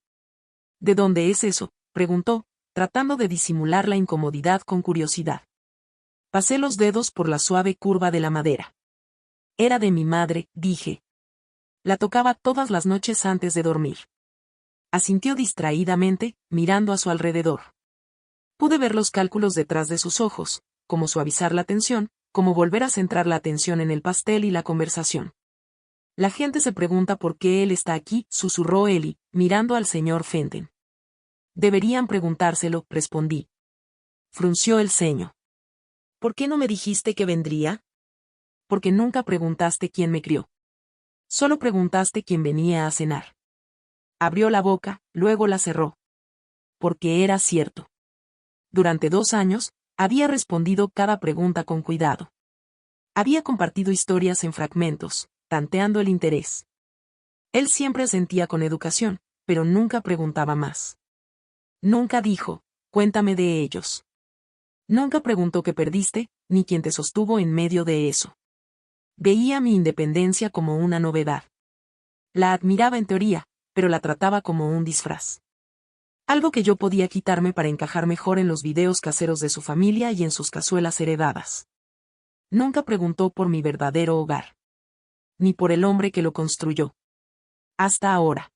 ¿De dónde es eso?, preguntó, tratando de disimular la incomodidad con curiosidad. Pasé los dedos por la suave curva de la madera. Era de mi madre, dije. La tocaba todas las noches antes de dormir. Asintió distraídamente, mirando a su alrededor. Pude ver los cálculos detrás de sus ojos, cómo suavizar la tensión, cómo volver a centrar la atención en el pastel y la conversación. La gente se pregunta por qué él está aquí, susurró Ellie, mirando al señor Fenton. Deberían preguntárselo, respondí. Frunció el ceño. ¿Por qué no me dijiste que vendría? Porque nunca preguntaste quién me crió. Solo preguntaste quién venía a cenar. Abrió la boca, luego la cerró. Porque era cierto. Durante 2 años, había respondido cada pregunta con cuidado. Había compartido historias en fragmentos, tanteando el interés. Él siempre asentía con educación, pero nunca preguntaba más. Nunca dijo, cuéntame de ellos. Nunca preguntó qué perdiste, ni quién te sostuvo en medio de eso. Veía mi independencia como una novedad. La admiraba en teoría, pero la trataba como un disfraz. Algo que yo podía quitarme para encajar mejor en los videos caseros de su familia y en sus cazuelas heredadas. Nunca preguntó por mi verdadero hogar. Ni por el hombre que lo construyó. Hasta ahora.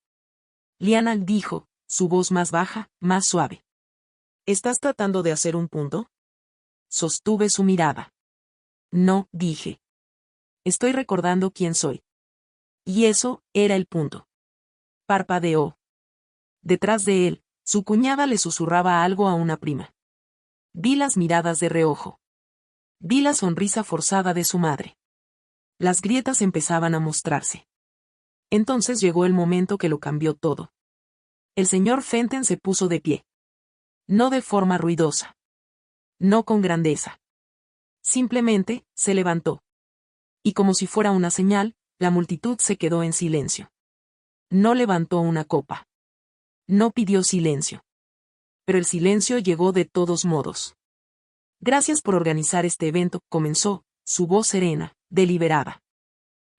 Lyanna dijo, su voz más baja, más suave. ¿Estás tratando de hacer un punto? Sostuve su mirada. No, dije. Estoy recordando quién soy. Y eso, era el punto. Parpadeó. Detrás de él, su cuñada le susurraba algo a una prima. Vi las miradas de reojo. Vi la sonrisa forzada de su madre. Las grietas empezaban a mostrarse. Entonces llegó el momento que lo cambió todo. El señor Fenton se puso de pie. No de forma ruidosa. No con grandeza. Simplemente, se levantó. Y como si fuera una señal, la multitud se quedó en silencio. No levantó una copa. No pidió silencio. Pero el silencio llegó de todos modos. Gracias por organizar este evento, comenzó, su voz serena, deliberada.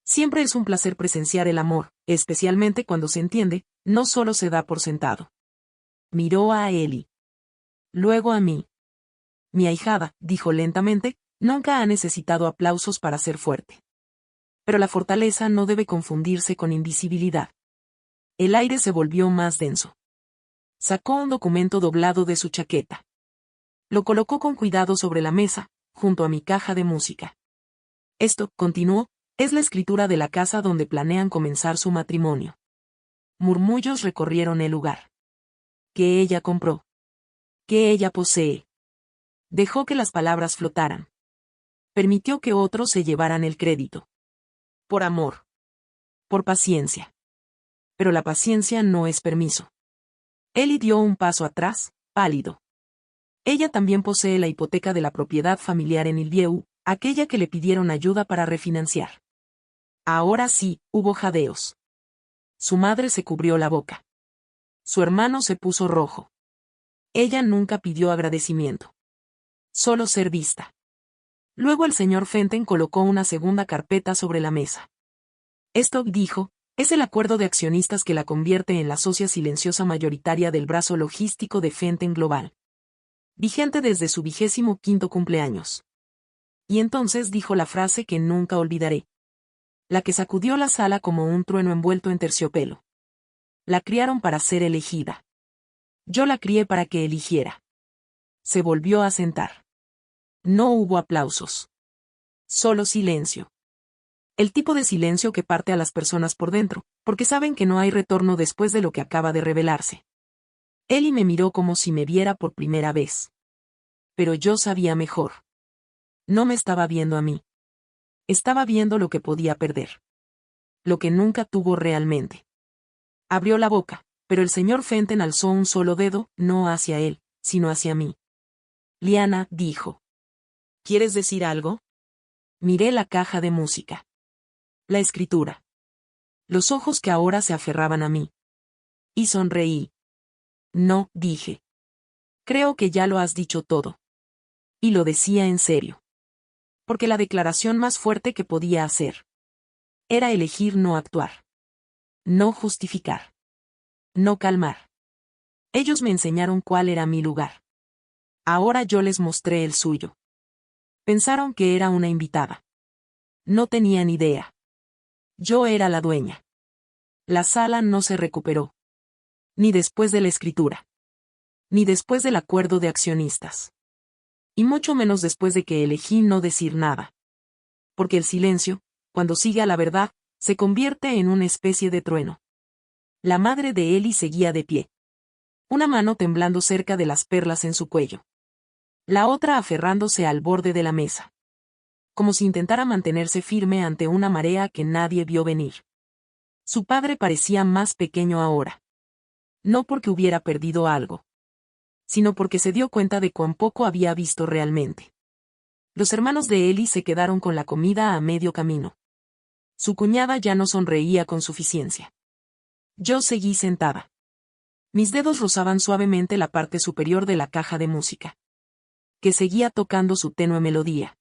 Siempre es un placer presenciar el amor, especialmente cuando se entiende, no solo se da por sentado. Miró a Ellie. Luego a mí. Mi ahijada, dijo lentamente, nunca ha necesitado aplausos para ser fuerte. Pero la fortaleza no debe confundirse con invisibilidad. El aire se volvió más denso. Sacó un documento doblado de su chaqueta. Lo colocó con cuidado sobre la mesa, junto a mi caja de música. Esto, continuó, es la escritura de la casa donde planean comenzar su matrimonio. Murmullos recorrieron el lugar. Que ella compró. Que ella posee. Dejó que las palabras flotaran. Permitió que otros se llevaran el crédito. Por amor. Por paciencia. Pero la paciencia no es permiso. Ellie dio un paso atrás, pálido. Ella también posee la hipoteca de la propiedad familiar en Hillview, aquella que le pidieron ayuda para refinanciar. Ahora sí, hubo jadeos. Su madre se cubrió la boca. Su hermano se puso rojo. Ella nunca pidió agradecimiento. Solo ser vista. Luego el señor Fenton colocó una segunda carpeta sobre la mesa. Esto, dijo, es el acuerdo de accionistas que la convierte en la socia silenciosa mayoritaria del brazo logístico de Fenton Global. Vigente desde su 25º cumpleaños. Y entonces dijo la frase que nunca olvidaré. La que sacudió la sala como un trueno envuelto en terciopelo. La criaron para ser elegida. Yo la crié para que eligiera. Se volvió a sentar. No hubo aplausos. Solo silencio. El tipo de silencio que parte a las personas por dentro, porque saben que no hay retorno después de lo que acaba de revelarse. Ellie me miró como si me viera por primera vez. Pero yo sabía mejor. No me estaba viendo a mí. Estaba viendo lo que podía perder. Lo que nunca tuvo realmente. Abrió la boca, pero el señor Fenton alzó un solo dedo, no hacia él, sino hacia mí. Liana, dijo. ¿Quieres decir algo? Miré la caja de música. La escritura. Los ojos que ahora se aferraban a mí. Y sonreí. No, dije. Creo que ya lo has dicho todo. Y lo decía en serio. Porque la declaración más fuerte que podía hacer era elegir no actuar. No justificar. No calmar. Ellos me enseñaron cuál era mi lugar. Ahora yo les mostré el suyo. Pensaron que era una invitada. No tenían idea. Yo era la dueña. La sala no se recuperó. Ni después de la escritura. Ni después del acuerdo de accionistas. Y mucho menos después de que elegí no decir nada. Porque el silencio, cuando sigue a la verdad, se convierte en una especie de trueno. La madre de Ellie seguía de pie. Una mano temblando cerca de las perlas en su cuello. La otra aferrándose al borde de la mesa. Como si intentara mantenerse firme ante una marea que nadie vio venir. Su padre parecía más pequeño ahora. No porque hubiera perdido algo, sino porque se dio cuenta de cuán poco había visto realmente. Los hermanos de Ellie se quedaron con la comida a medio camino. Su cuñada ya no sonreía con suficiencia. Yo seguí sentada. Mis dedos rozaban suavemente la parte superior de la caja de música. Que seguía tocando su tenue melodía.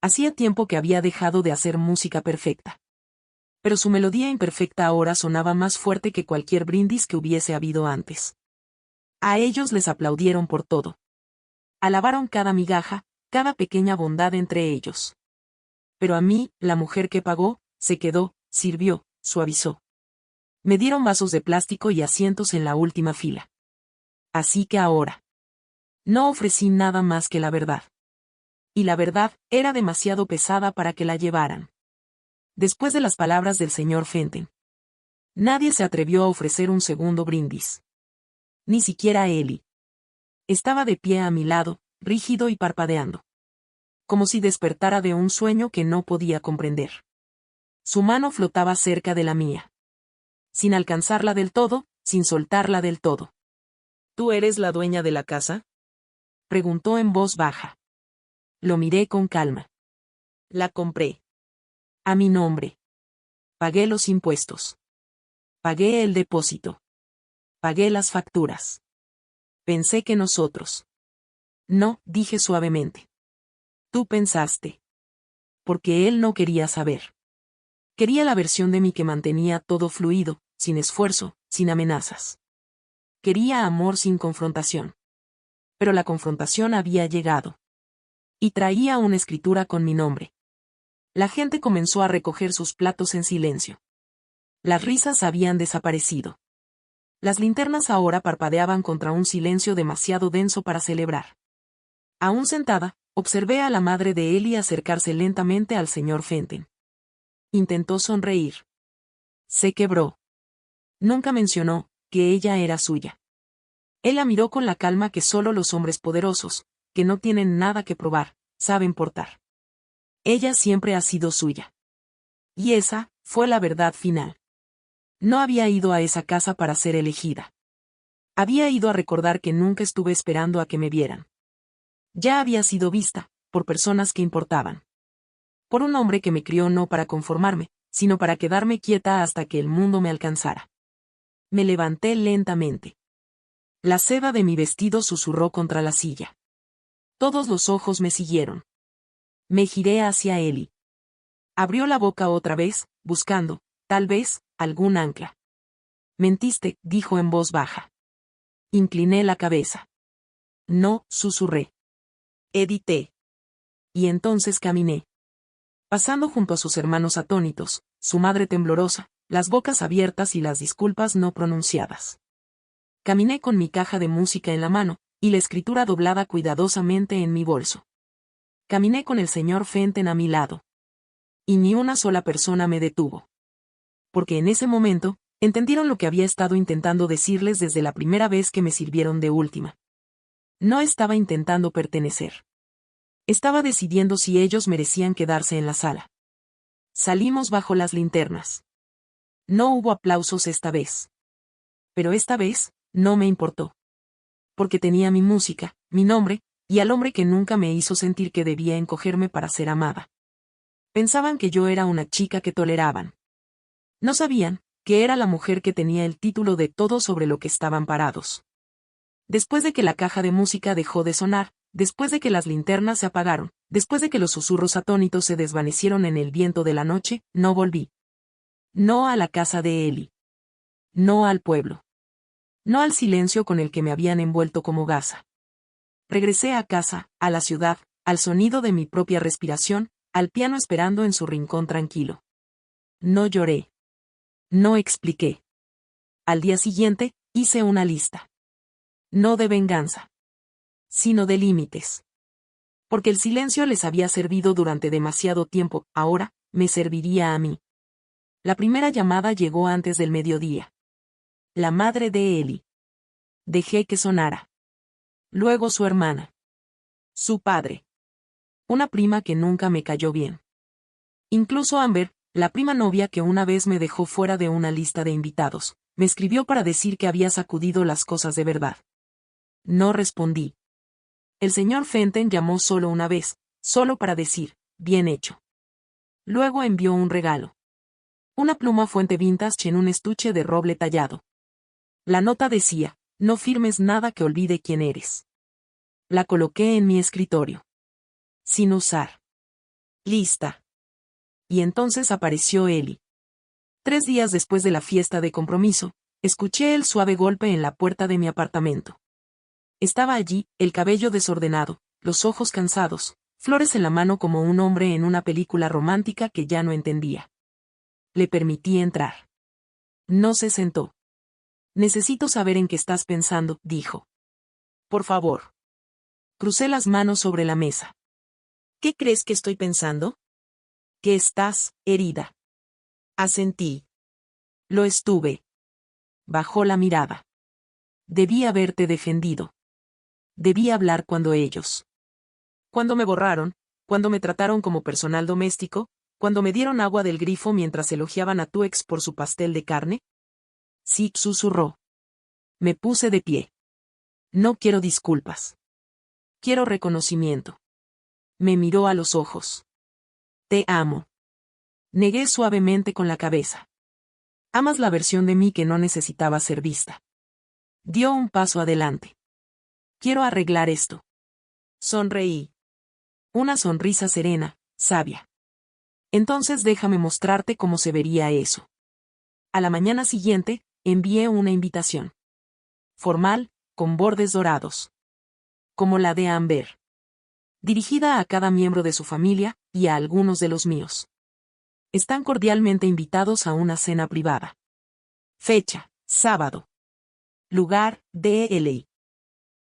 Hacía tiempo que había dejado de hacer música perfecta. Pero su melodía imperfecta ahora sonaba más fuerte que cualquier brindis que hubiese habido antes. A ellos les aplaudieron por todo. Alabaron cada migaja, cada pequeña bondad entre ellos. Pero a mí, la mujer que pagó, se quedó, sirvió, suavizó. Me dieron vasos de plástico y asientos en la última fila. Así que ahora. No ofrecí nada más que la verdad. Y la verdad era demasiado pesada para que la llevaran. Después de las palabras del señor Fenton. Nadie se atrevió a ofrecer un segundo brindis. Ni siquiera Ellie. Estaba de pie a mi lado, rígido y parpadeando. Como si despertara de un sueño que no podía comprender. Su mano flotaba cerca de la mía. Sin alcanzarla del todo, sin soltarla del todo. ¿Tú eres la dueña de la casa? Preguntó en voz baja. Lo miré con calma. La compré. A mi nombre. Pagué los impuestos. Pagué el depósito. Pagué las facturas. Pensé que nosotros. No, dije suavemente. Tú pensaste. Porque él no quería saber. Quería la versión de mí que mantenía todo fluido, sin esfuerzo, sin amenazas. Quería amor sin confrontación. Pero la confrontación había llegado. Y traía una escritura con mi nombre. La gente comenzó a recoger sus platos en silencio. Las risas habían desaparecido. Las linternas ahora parpadeaban contra un silencio demasiado denso para celebrar. Aún sentada, observé a la madre de Ellie acercarse lentamente al señor Fenton. Intentó sonreír. Se quebró. Nunca mencionó que ella era suya. Él la miró con la calma que solo los hombres poderosos, que no tienen nada que probar, saben portar. Ella siempre ha sido suya. Y esa fue la verdad final. No había ido a esa casa para ser elegida. Había ido a recordar que nunca estuve esperando a que me vieran. Ya había sido vista, por personas que importaban. Por un hombre que me crió no para conformarme, sino para quedarme quieta hasta que el mundo me alcanzara. Me levanté lentamente. La seda de mi vestido susurró contra la silla. Todos los ojos me siguieron. Me giré hacia Ellie. Abrió la boca otra vez, buscando, tal vez, algún ancla. Mentiste, dijo en voz baja. Incliné la cabeza. No, susurré. Edité. Y entonces caminé. Pasando junto a sus hermanos atónitos, su madre temblorosa, las bocas abiertas y las disculpas no pronunciadas. Caminé con mi caja de música en la mano, y la escritura doblada cuidadosamente en mi bolso. Caminé con el señor Fenton a mi lado. Y ni una sola persona me detuvo. Porque en ese momento, entendieron lo que había estado intentando decirles desde la primera vez que me sirvieron de última. No estaba intentando pertenecer. Estaba decidiendo si ellos merecían quedarse en la sala. Salimos bajo las linternas. No hubo aplausos esta vez. Pero esta vez, no me importó. Porque tenía mi música, mi nombre, y al hombre que nunca me hizo sentir que debía encogerme para ser amada. Pensaban que yo era una chica que toleraban. No sabían que era la mujer que tenía el título de todo sobre lo que estaban parados. Después de que la caja de música dejó de sonar, después de que las linternas se apagaron, después de que los susurros atónitos se desvanecieron en el viento de la noche, no volví. No a la casa de Ellie. No al pueblo. No al silencio con el que me habían envuelto como gasa. Regresé a casa, a la ciudad, al sonido de mi propia respiración, al piano esperando en su rincón tranquilo. No lloré. No expliqué. Al día siguiente, hice una lista. No de venganza, sino de límites. Porque el silencio les había servido durante demasiado tiempo, ahora, me serviría a mí. La primera llamada llegó antes del mediodía. La madre de Ellie. Dejé que sonara. Luego su hermana. Su padre. Una prima que nunca me cayó bien. Incluso Amber, la prima novia que una vez me dejó fuera de una lista de invitados, me escribió para decir que había sacudido las cosas de verdad. No respondí. El señor Fenton llamó solo una vez, solo para decir, bien hecho. Luego envió un regalo. Una pluma fuente vintage en un estuche de roble tallado. La nota decía, no firmes nada que olvide quién eres. La coloqué en mi escritorio. Sin usar. Lista. Y entonces apareció Ellie. 3 días después de la fiesta de compromiso, escuché el suave golpe en la puerta de mi apartamento. Estaba allí, el cabello desordenado, los ojos cansados, flores en la mano como un hombre en una película romántica que ya no entendía. Le permití entrar. No se sentó. Necesito saber en qué estás pensando, dijo. Por favor. Crucé las manos sobre la mesa. ¿Qué crees que estoy pensando? Que estás herida. Asentí. Lo estuve. Bajó la mirada. Debí haberte defendido. Debí hablar cuando ellos. Cuando me borraron, cuando me trataron como personal doméstico, cuando me dieron agua del grifo mientras elogiaban a tu ex por su pastel de carne. Sí, susurró. Me puse de pie. No quiero disculpas. Quiero reconocimiento. Me miró a los ojos. Te amo. Negué suavemente con la cabeza. Amas la versión de mí que no necesitaba ser vista. Dio un paso adelante. Quiero arreglar esto. Sonreí. Una sonrisa serena, sabia. Entonces déjame mostrarte cómo se vería eso. A la mañana siguiente, envié una invitación. Formal, con bordes dorados. Como la de Amber. Dirigida a cada miembro de su familia, y a algunos de los míos. Están cordialmente invitados a una cena privada. Fecha: sábado. Lugar: D.L.A.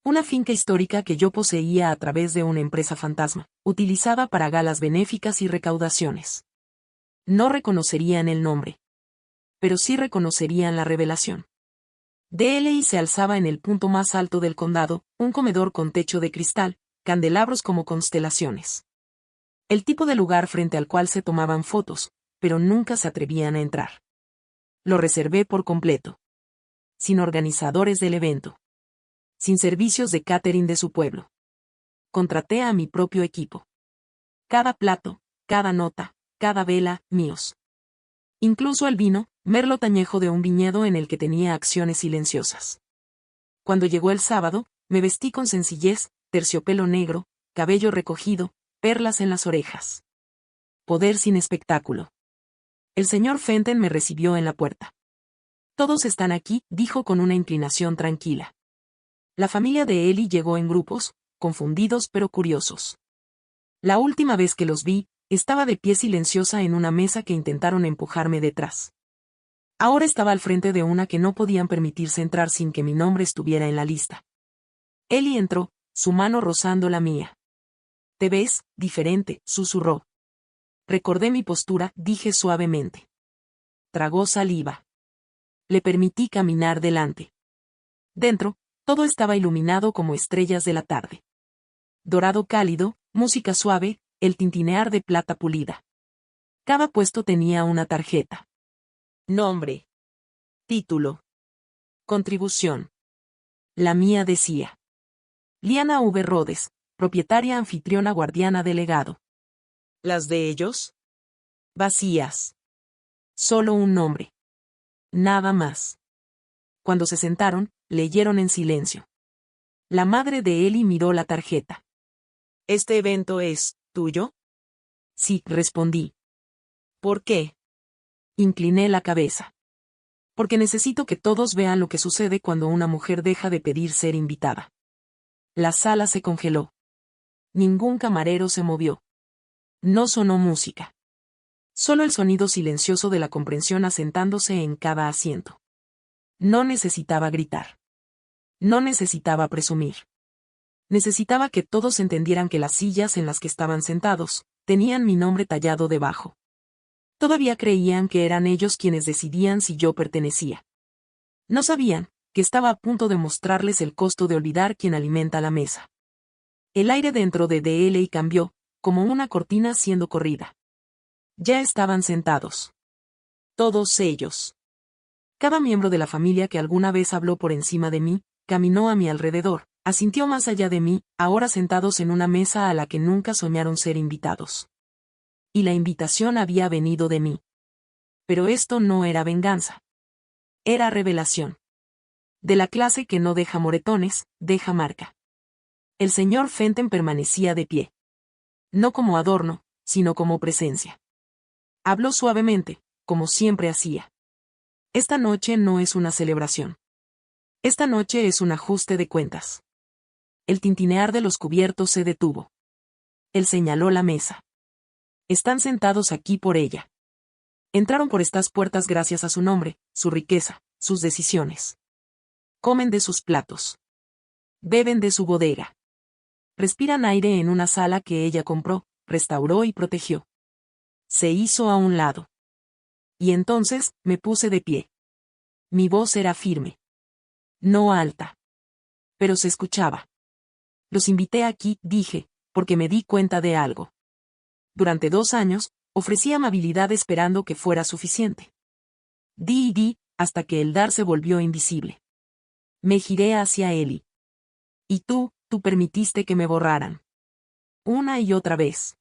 Una finca histórica que yo poseía a través de una empresa fantasma, utilizada para galas benéficas y recaudaciones. No reconocerían el nombre, pero sí reconocerían la revelación. D.L.A. se alzaba en el punto más alto del condado, un comedor con techo de cristal, candelabros como constelaciones. El tipo de lugar frente al cual se tomaban fotos, pero nunca se atrevían a entrar. Lo reservé por completo. Sin organizadores del evento. Sin servicios de catering de su pueblo. Contraté a mi propio equipo. Cada plato, cada nota, cada vela, míos. Incluso el vino, merlot añejo de un viñedo en el que tenía acciones silenciosas. Cuando llegó el sábado, me vestí con sencillez, terciopelo negro, cabello recogido, perlas en las orejas. Poder sin espectáculo. El señor Fenton me recibió en la puerta. Todos están aquí, dijo con una inclinación tranquila. La familia de Ellie llegó en grupos, confundidos pero curiosos. La última vez que los vi, estaba de pie silenciosa en una mesa que intentaron empujarme detrás. Ahora estaba al frente de una que no podían permitirse entrar sin que mi nombre estuviera en la lista. Ellie entró, su mano rozando la mía. «Te ves diferente», susurró. Recordé mi postura, dije suavemente. Tragó saliva. Le permití caminar delante. Dentro, todo estaba iluminado como estrellas de la tarde. Dorado cálido, música suave, el tintinear de plata pulida. Cada puesto tenía una tarjeta. Nombre. Título. Contribución. La mía decía: Liana V. Rhodes, propietaria, anfitriona, guardiana, delegado. ¿Las de ellos? Vacías. Solo un nombre. Nada más. Cuando se sentaron, leyeron en silencio. La madre de Ellie miró la tarjeta. ¿Este evento es tuyo? Sí, respondí. ¿Por qué? Incliné la cabeza. Porque necesito que todos vean lo que sucede cuando una mujer deja de pedir ser invitada. La sala se congeló. Ningún camarero se movió. No sonó música. Solo el sonido silencioso de la comprensión asentándose en cada asiento. No necesitaba gritar. No necesitaba presumir. Necesitaba que todos entendieran que las sillas en las que estaban sentados tenían mi nombre tallado debajo. Todavía creían que eran ellos quienes decidían si yo pertenecía. No sabían que estaba a punto de mostrarles el costo de olvidar quien alimenta la mesa. El aire dentro de D.L.A. cambió, como una cortina siendo corrida. Ya estaban sentados. Todos ellos. Cada miembro de la familia que alguna vez habló por encima de mí, caminó a mi alrededor, asintió más allá de mí, ahora sentados en una mesa a la que nunca soñaron ser invitados. Y la invitación había venido de mí. Pero esto no era venganza. Era revelación. De la clase que no deja moretones, deja marca. El señor Fenton permanecía de pie. No como adorno, sino como presencia. Habló suavemente, como siempre hacía. Esta noche no es una celebración. Esta noche es un ajuste de cuentas. El tintinear de los cubiertos se detuvo. Él señaló la mesa. Están sentados aquí por ella. Entraron por estas puertas gracias a su nombre, su riqueza, sus decisiones. Comen de sus platos. Beben de su bodega. Respiran aire en una sala que ella compró, restauró y protegió. Se hizo a un lado. Y entonces, me puse de pie. Mi voz era firme. No alta. Pero se escuchaba. Los invité aquí, dije, porque me di cuenta de algo. Durante 2 años, ofrecí amabilidad esperando que fuera suficiente. Di y di, hasta que el dar se volvió invisible. Me giré hacia Ellie. Y tú permitiste que me borraran. Una y otra vez.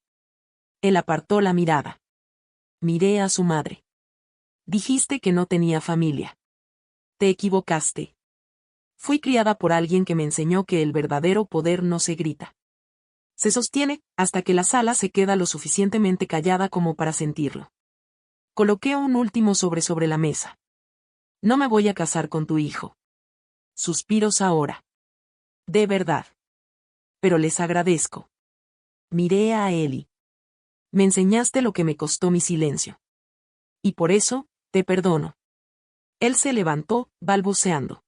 Él apartó la mirada. Miré a su madre. Dijiste que no tenía familia. Te equivocaste. Fui criada por alguien que me enseñó que el verdadero poder no se grita. Se sostiene, hasta que la sala se queda lo suficientemente callada como para sentirlo. Coloqué un último sobre la mesa. No me voy a casar con tu hijo. Suspiros ahora. De verdad. Pero les agradezco. Miré a Ellie. Me enseñaste lo que me costó mi silencio. Y por eso, te perdono. Él se levantó, balbuceando.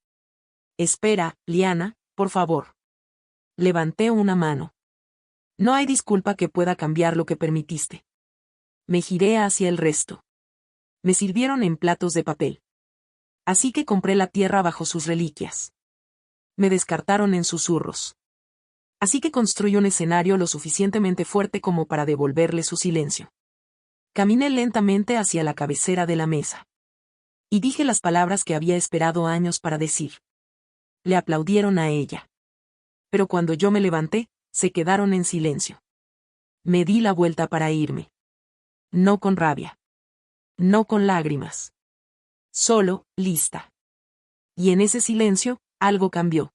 Espera, Liana, por favor. Levanté una mano. No hay disculpa que pueda cambiar lo que permitiste. Me giré hacia el resto. Me sirvieron en platos de papel. Así que compré la tierra bajo sus reliquias. Me descartaron en susurros. Así que construí un escenario lo suficientemente fuerte como para devolverle su silencio. Caminé lentamente hacia la cabecera de la mesa. Y dije las palabras que había esperado años para decir. Le aplaudieron a ella. Pero cuando yo me levanté, se quedaron en silencio. Me di la vuelta para irme. No con rabia. No con lágrimas. Solo, lista. Y en ese silencio, algo cambió.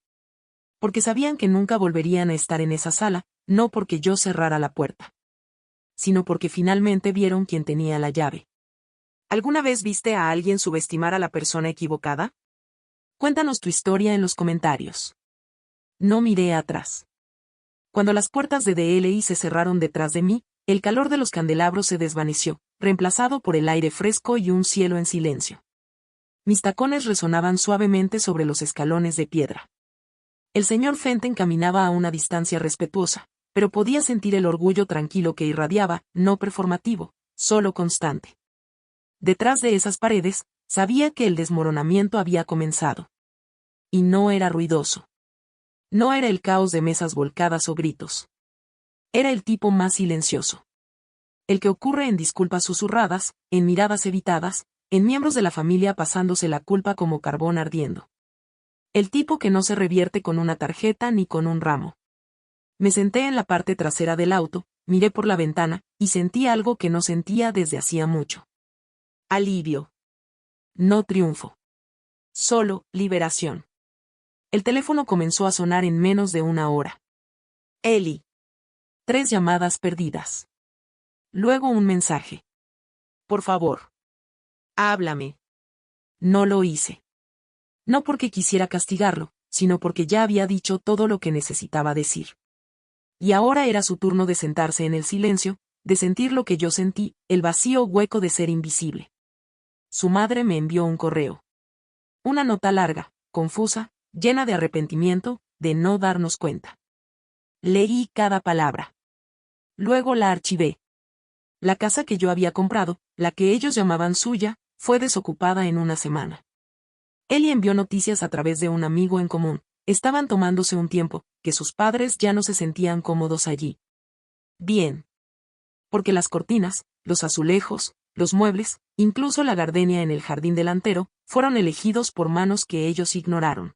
Porque sabían que nunca volverían a estar en esa sala, no porque yo cerrara la puerta. Sino porque finalmente vieron quién tenía la llave. ¿Alguna vez viste a alguien subestimar a la persona equivocada? Cuéntanos tu historia en los comentarios. No miré atrás. Cuando las puertas de DLI se cerraron detrás de mí, el calor de los candelabros se desvaneció, reemplazado por el aire fresco y un cielo en silencio. Mis tacones resonaban suavemente sobre los escalones de piedra. El señor Fenton caminaba a una distancia respetuosa, pero podía sentir el orgullo tranquilo que irradiaba, no performativo, solo constante. Detrás de esas paredes, sabía que el desmoronamiento había comenzado. Y no era ruidoso. No era el caos de mesas volcadas o gritos. Era el tipo más silencioso. El que ocurre en disculpas susurradas, en miradas evitadas, en miembros de la familia pasándose la culpa como carbón ardiendo. El tipo que no se revierte con una tarjeta ni con un ramo. Me senté en la parte trasera del auto, miré por la ventana, y sentí algo que no sentía desde hacía mucho. Alivio. No triunfo. Solo, liberación. El teléfono comenzó a sonar en menos de una hora. Eli. 3 llamadas perdidas. Luego un mensaje. Por favor. Háblame. No lo hice. No porque quisiera castigarlo, sino porque ya había dicho todo lo que necesitaba decir. Y ahora era su turno de sentarse en el silencio, de sentir lo que yo sentí, el vacío hueco de ser invisible. Su madre me envió un correo. Una nota larga, confusa, llena de arrepentimiento, de no darnos cuenta. Leí cada palabra. Luego la archivé. La casa que yo había comprado, la que ellos llamaban suya, fue desocupada en una semana. Eli envió noticias a través de un amigo en común. Estaban tomándose un tiempo, que sus padres ya no se sentían cómodos allí. Bien. Porque las cortinas, los azulejos, los muebles, incluso la gardenia en el jardín delantero, fueron elegidos por manos que ellos ignoraron.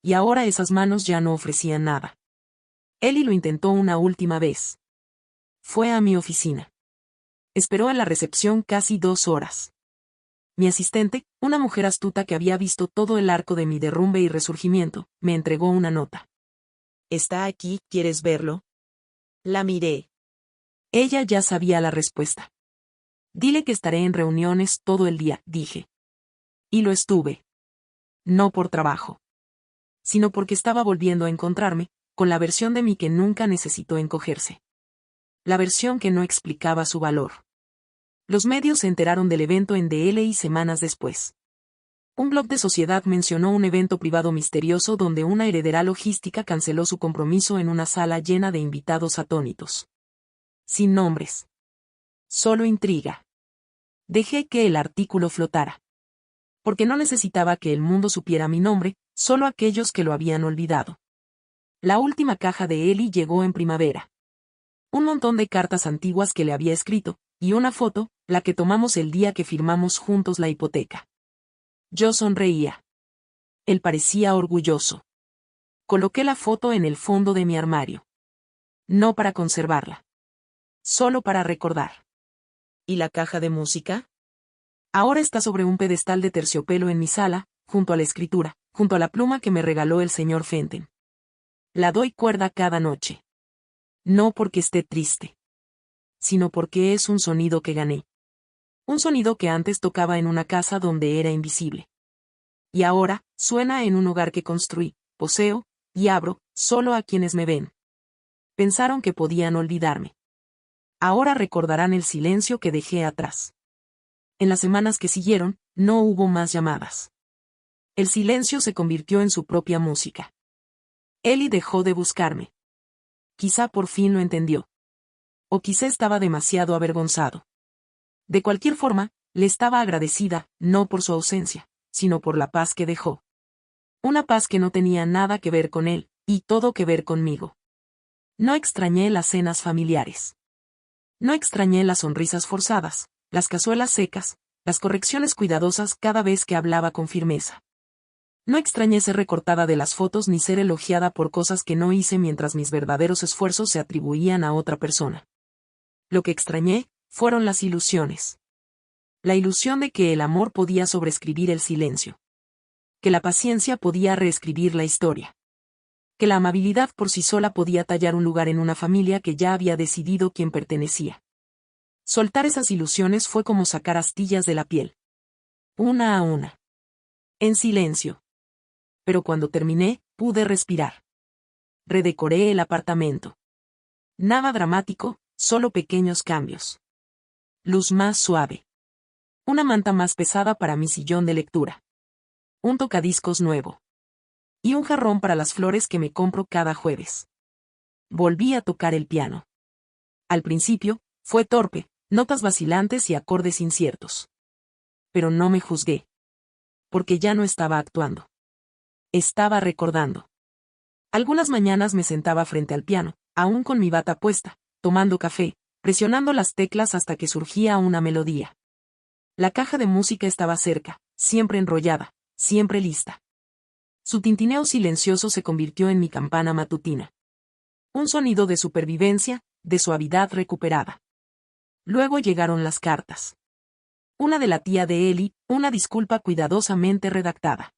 Y ahora esas manos ya no ofrecían nada. Eli lo intentó una última vez. Fue a mi oficina. Esperó en la recepción casi 2 horas. Mi asistente, una mujer astuta que había visto todo el arco de mi derrumbe y resurgimiento, me entregó una nota. ¿Está aquí? ¿Quieres verlo? La miré. Ella ya sabía la respuesta. Dile que estaré en reuniones todo el día, dije. Y lo estuve. No por trabajo. Sino porque estaba volviendo a encontrarme, con la versión de mí que nunca necesitó encogerse. La versión que no explicaba su valor. Los medios se enteraron del evento en DLI semanas después. Un blog de sociedad mencionó un evento privado misterioso donde una heredera logística canceló su compromiso en una sala llena de invitados atónitos. Sin nombres. Solo intriga. Dejé que el artículo flotara. Porque no necesitaba que el mundo supiera mi nombre, solo aquellos que lo habían olvidado. La última caja de Eli llegó en primavera. Un montón de cartas antiguas que le había escrito, y una foto, la que tomamos el día que firmamos juntos la hipoteca. Yo sonreía. Él parecía orgulloso. Coloqué la foto en el fondo de mi armario. No para conservarla. Solo para recordar. ¿Y la caja de música? Ahora está sobre un pedestal de terciopelo en mi sala, junto a la escritura, junto a la pluma que me regaló el señor Fenton. La doy cuerda cada noche. No porque esté triste. Sino porque es un sonido que gané. Un sonido que antes tocaba en una casa donde era invisible. Y ahora, suena en un hogar que construí, poseo, y abro, solo a quienes me ven. Pensaron que podían olvidarme. Ahora recordarán el silencio que dejé atrás. En las semanas que siguieron, no hubo más llamadas. El silencio se convirtió en su propia música. Ellie dejó de buscarme. Quizá por fin lo entendió. O quizá estaba demasiado avergonzado. De cualquier forma, le estaba agradecida, no por su ausencia, sino por la paz que dejó. Una paz que no tenía nada que ver con él, y todo que ver conmigo. No extrañé las cenas familiares. No extrañé las sonrisas forzadas, las cazuelas secas, las correcciones cuidadosas cada vez que hablaba con firmeza. No extrañé ser recortada de las fotos ni ser elogiada por cosas que no hice mientras mis verdaderos esfuerzos se atribuían a otra persona. Lo que extrañé fueron las ilusiones. La ilusión de que el amor podía sobreescribir el silencio. Que la paciencia podía reescribir la historia. Que la amabilidad por sí sola podía tallar un lugar en una familia que ya había decidido quién pertenecía. Soltar esas ilusiones fue como sacar astillas de la piel. Una a una. En silencio. Pero cuando terminé, pude respirar. Redecoré el apartamento. Nada dramático, solo pequeños cambios. Luz más suave. Una manta más pesada para mi sillón de lectura. Un tocadiscos nuevo. Y un jarrón para las flores que me compro cada jueves. Volví a tocar el piano. Al principio, fue torpe, notas vacilantes y acordes inciertos. Pero no me juzgué. Porque ya no estaba actuando. Estaba recordando. Algunas mañanas me sentaba frente al piano, aún con mi bata puesta, tomando café, presionando las teclas hasta que surgía una melodía. La caja de música estaba cerca, siempre enrollada, siempre lista. Su tintineo silencioso se convirtió en mi campana matutina. Un sonido de supervivencia, de suavidad recuperada. Luego llegaron las cartas. Una de la tía de Ellie, una disculpa cuidadosamente redactada.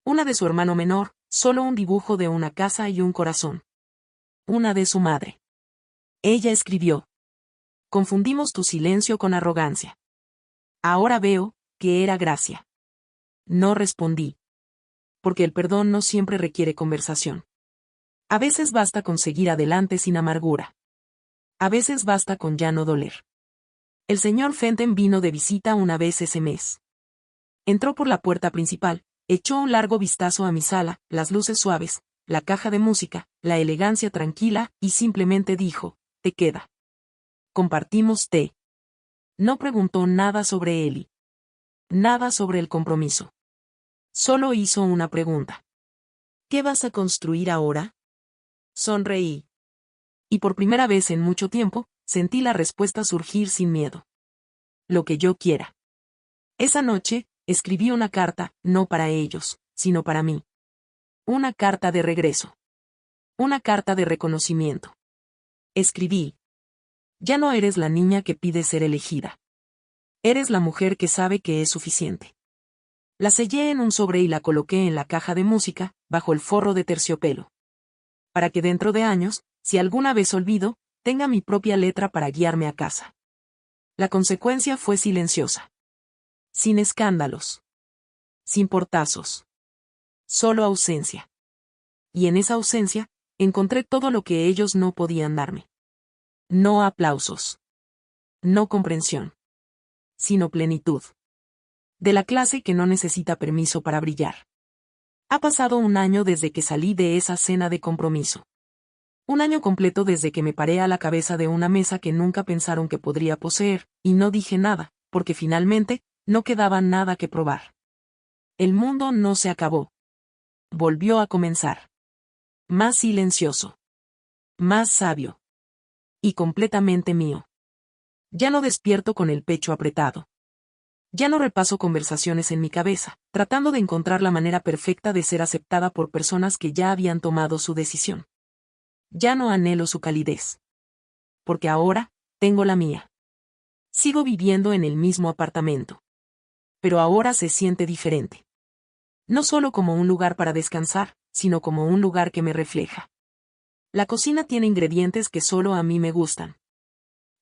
Una de su hermano menor, solo un dibujo de una casa y un corazón. Una de su madre. Ella escribió: confundimos tu silencio con arrogancia. Ahora veo que era gracia. No respondí. Porque el perdón no siempre requiere conversación. A veces basta con seguir adelante sin amargura. A veces basta con ya no doler. El señor Fenton vino de visita una vez ese mes. Entró por la puerta principal, echó un largo vistazo a mi sala, las luces suaves, la caja de música, la elegancia tranquila, y simplemente dijo: te queda. Compartimos té. No preguntó nada sobre Ellie. Nada sobre el compromiso. Solo hizo una pregunta. ¿Qué vas a construir ahora? Sonreí. Y por primera vez en mucho tiempo, sentí la respuesta surgir sin miedo. Lo que yo quiera. Esa noche, escribí una carta, no para ellos, sino para mí. Una carta de regreso. Una carta de reconocimiento. Escribí: ya no eres la niña que pide ser elegida. Eres la mujer que sabe que es suficiente. La sellé en un sobre y la coloqué en la caja de música, bajo el forro de terciopelo. Para que dentro de años, si alguna vez olvido, tenga mi propia letra para guiarme a casa. La consecuencia fue silenciosa. Sin escándalos. Sin portazos. Solo ausencia. Y en esa ausencia, encontré todo lo que ellos no podían darme. No aplausos. No comprensión. Sino plenitud. De la clase que no necesita permiso para brillar. Ha pasado un año desde que salí de esa cena de compromiso. Un año completo desde que me paré a la cabeza de una mesa que nunca pensaron que podría poseer, y no dije nada, porque finalmente, no quedaba nada que probar. El mundo no se acabó. Volvió a comenzar. Más silencioso. Más sabio. Y completamente mío. Ya no despierto con el pecho apretado. Ya no repaso conversaciones en mi cabeza, tratando de encontrar la manera perfecta de ser aceptada por personas que ya habían tomado su decisión. Ya no anhelo su calidez. Porque ahora, tengo la mía. Sigo viviendo en el mismo apartamento. Pero ahora se siente diferente. No solo como un lugar para descansar, sino como un lugar que me refleja. La cocina tiene ingredientes que solo a mí me gustan.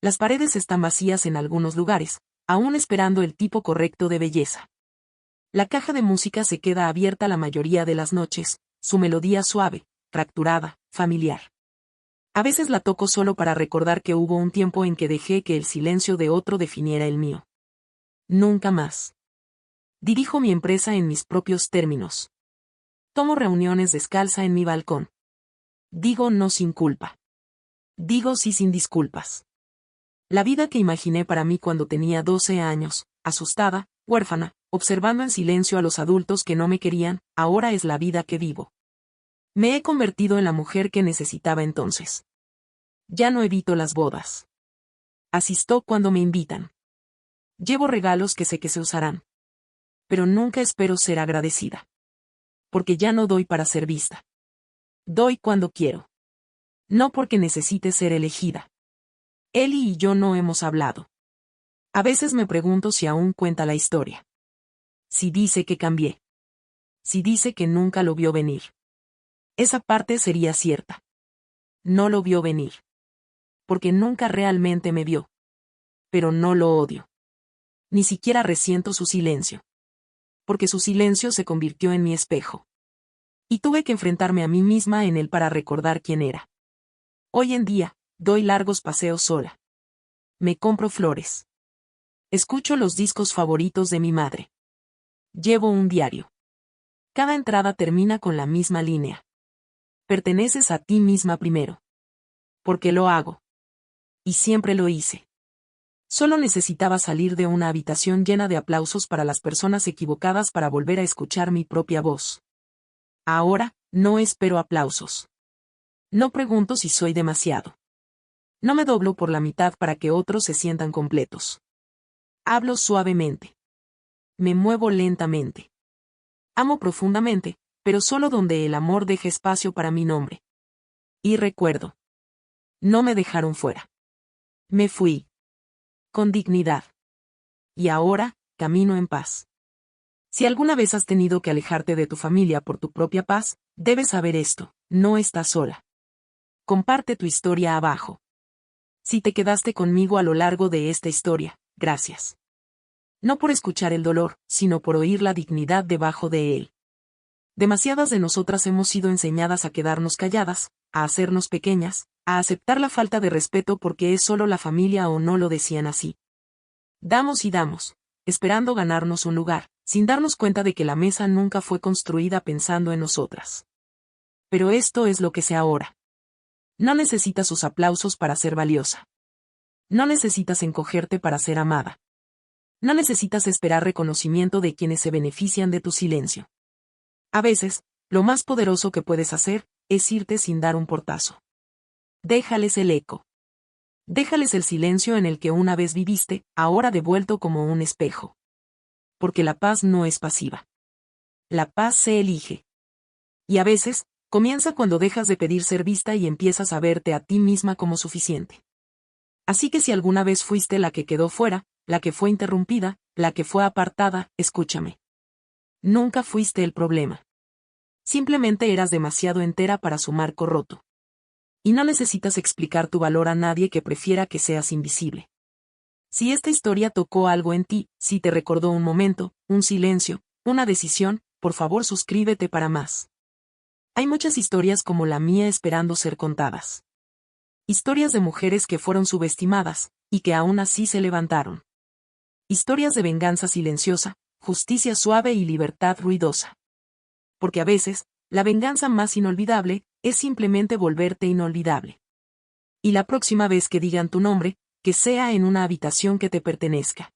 Las paredes están vacías en algunos lugares, aún esperando el tipo correcto de belleza. La caja de música se queda abierta la mayoría de las noches, su melodía suave, fracturada, familiar. A veces la toco solo para recordar que hubo un tiempo en que dejé que el silencio de otro definiera el mío. Nunca más. Dirijo mi empresa en mis propios términos. Tomo reuniones descalza en mi balcón. Digo no sin culpa. Digo sí sin disculpas. La vida que imaginé para mí cuando tenía 12 años, asustada, huérfana, observando en silencio a los adultos que no me querían, ahora es la vida que vivo. Me he convertido en la mujer que necesitaba entonces. Ya no evito las bodas. Asisto cuando me invitan. Llevo regalos que sé que se usarán. Pero nunca espero ser agradecida. Porque ya no doy para ser vista. Doy cuando quiero. No porque necesite ser elegida. Eli y yo no hemos hablado. A veces me pregunto si aún cuenta la historia. Si dice que cambié. Si dice que nunca lo vio venir. Esa parte sería cierta. No lo vio venir. Porque nunca realmente me vio. Pero no lo odio. Ni siquiera resiento su silencio. Porque su silencio se convirtió en mi espejo. Y tuve que enfrentarme a mí misma en él para recordar quién era. Hoy en día, doy largos paseos sola. Me compro flores. Escucho los discos favoritos de mi madre. Llevo un diario. Cada entrada termina con la misma línea. Perteneces a ti misma primero. Porque lo hago. Y siempre lo hice. Solo necesitaba salir de una habitación llena de aplausos para las personas equivocadas para volver a escuchar mi propia voz. Ahora, no espero aplausos. No pregunto si soy demasiado. No me doblo por la mitad para que otros se sientan completos. Hablo suavemente. Me muevo lentamente. Amo profundamente, pero solo donde el amor deje espacio para mi nombre. Y recuerdo. No me dejaron fuera. Me fui. Con dignidad. Y ahora, camino en paz. Si alguna vez has tenido que alejarte de tu familia por tu propia paz, debes saber esto, no estás sola. Comparte tu historia abajo. Si te quedaste conmigo a lo largo de esta historia, gracias. No por escuchar el dolor, sino por oír la dignidad debajo de él. Demasiadas de nosotras hemos sido enseñadas a quedarnos calladas, a hacernos pequeñas, a aceptar la falta de respeto porque es solo la familia o no lo decían así. Damos y damos, esperando ganarnos un lugar, sin darnos cuenta de que la mesa nunca fue construida pensando en nosotras. Pero esto es lo que sé ahora. No necesitas sus aplausos para ser valiosa. No necesitas encogerte para ser amada. No necesitas esperar reconocimiento de quienes se benefician de tu silencio. A veces, lo más poderoso que puedes hacer, es irte sin dar un portazo. Déjales el eco. Déjales el silencio en el que una vez viviste, ahora devuelto como un espejo. Porque la paz no es pasiva. La paz se elige. Y a veces, comienza cuando dejas de pedir ser vista y empiezas a verte a ti misma como suficiente. Así que si alguna vez fuiste la que quedó fuera, la que fue interrumpida, la que fue apartada, escúchame. Nunca fuiste el problema. Simplemente eras demasiado entera para su marco roto. Y no necesitas explicar tu valor a nadie que prefiera que seas invisible. Si esta historia tocó algo en ti, si te recordó un momento, un silencio, una decisión, por favor suscríbete para más. Hay muchas historias como la mía esperando ser contadas. Historias de mujeres que fueron subestimadas, y que aún así se levantaron. Historias de venganza silenciosa, justicia suave y libertad ruidosa. Porque a veces, la venganza más inolvidable, es simplemente volverte inolvidable. Y la próxima vez que digan tu nombre, que sea en una habitación que te pertenezca.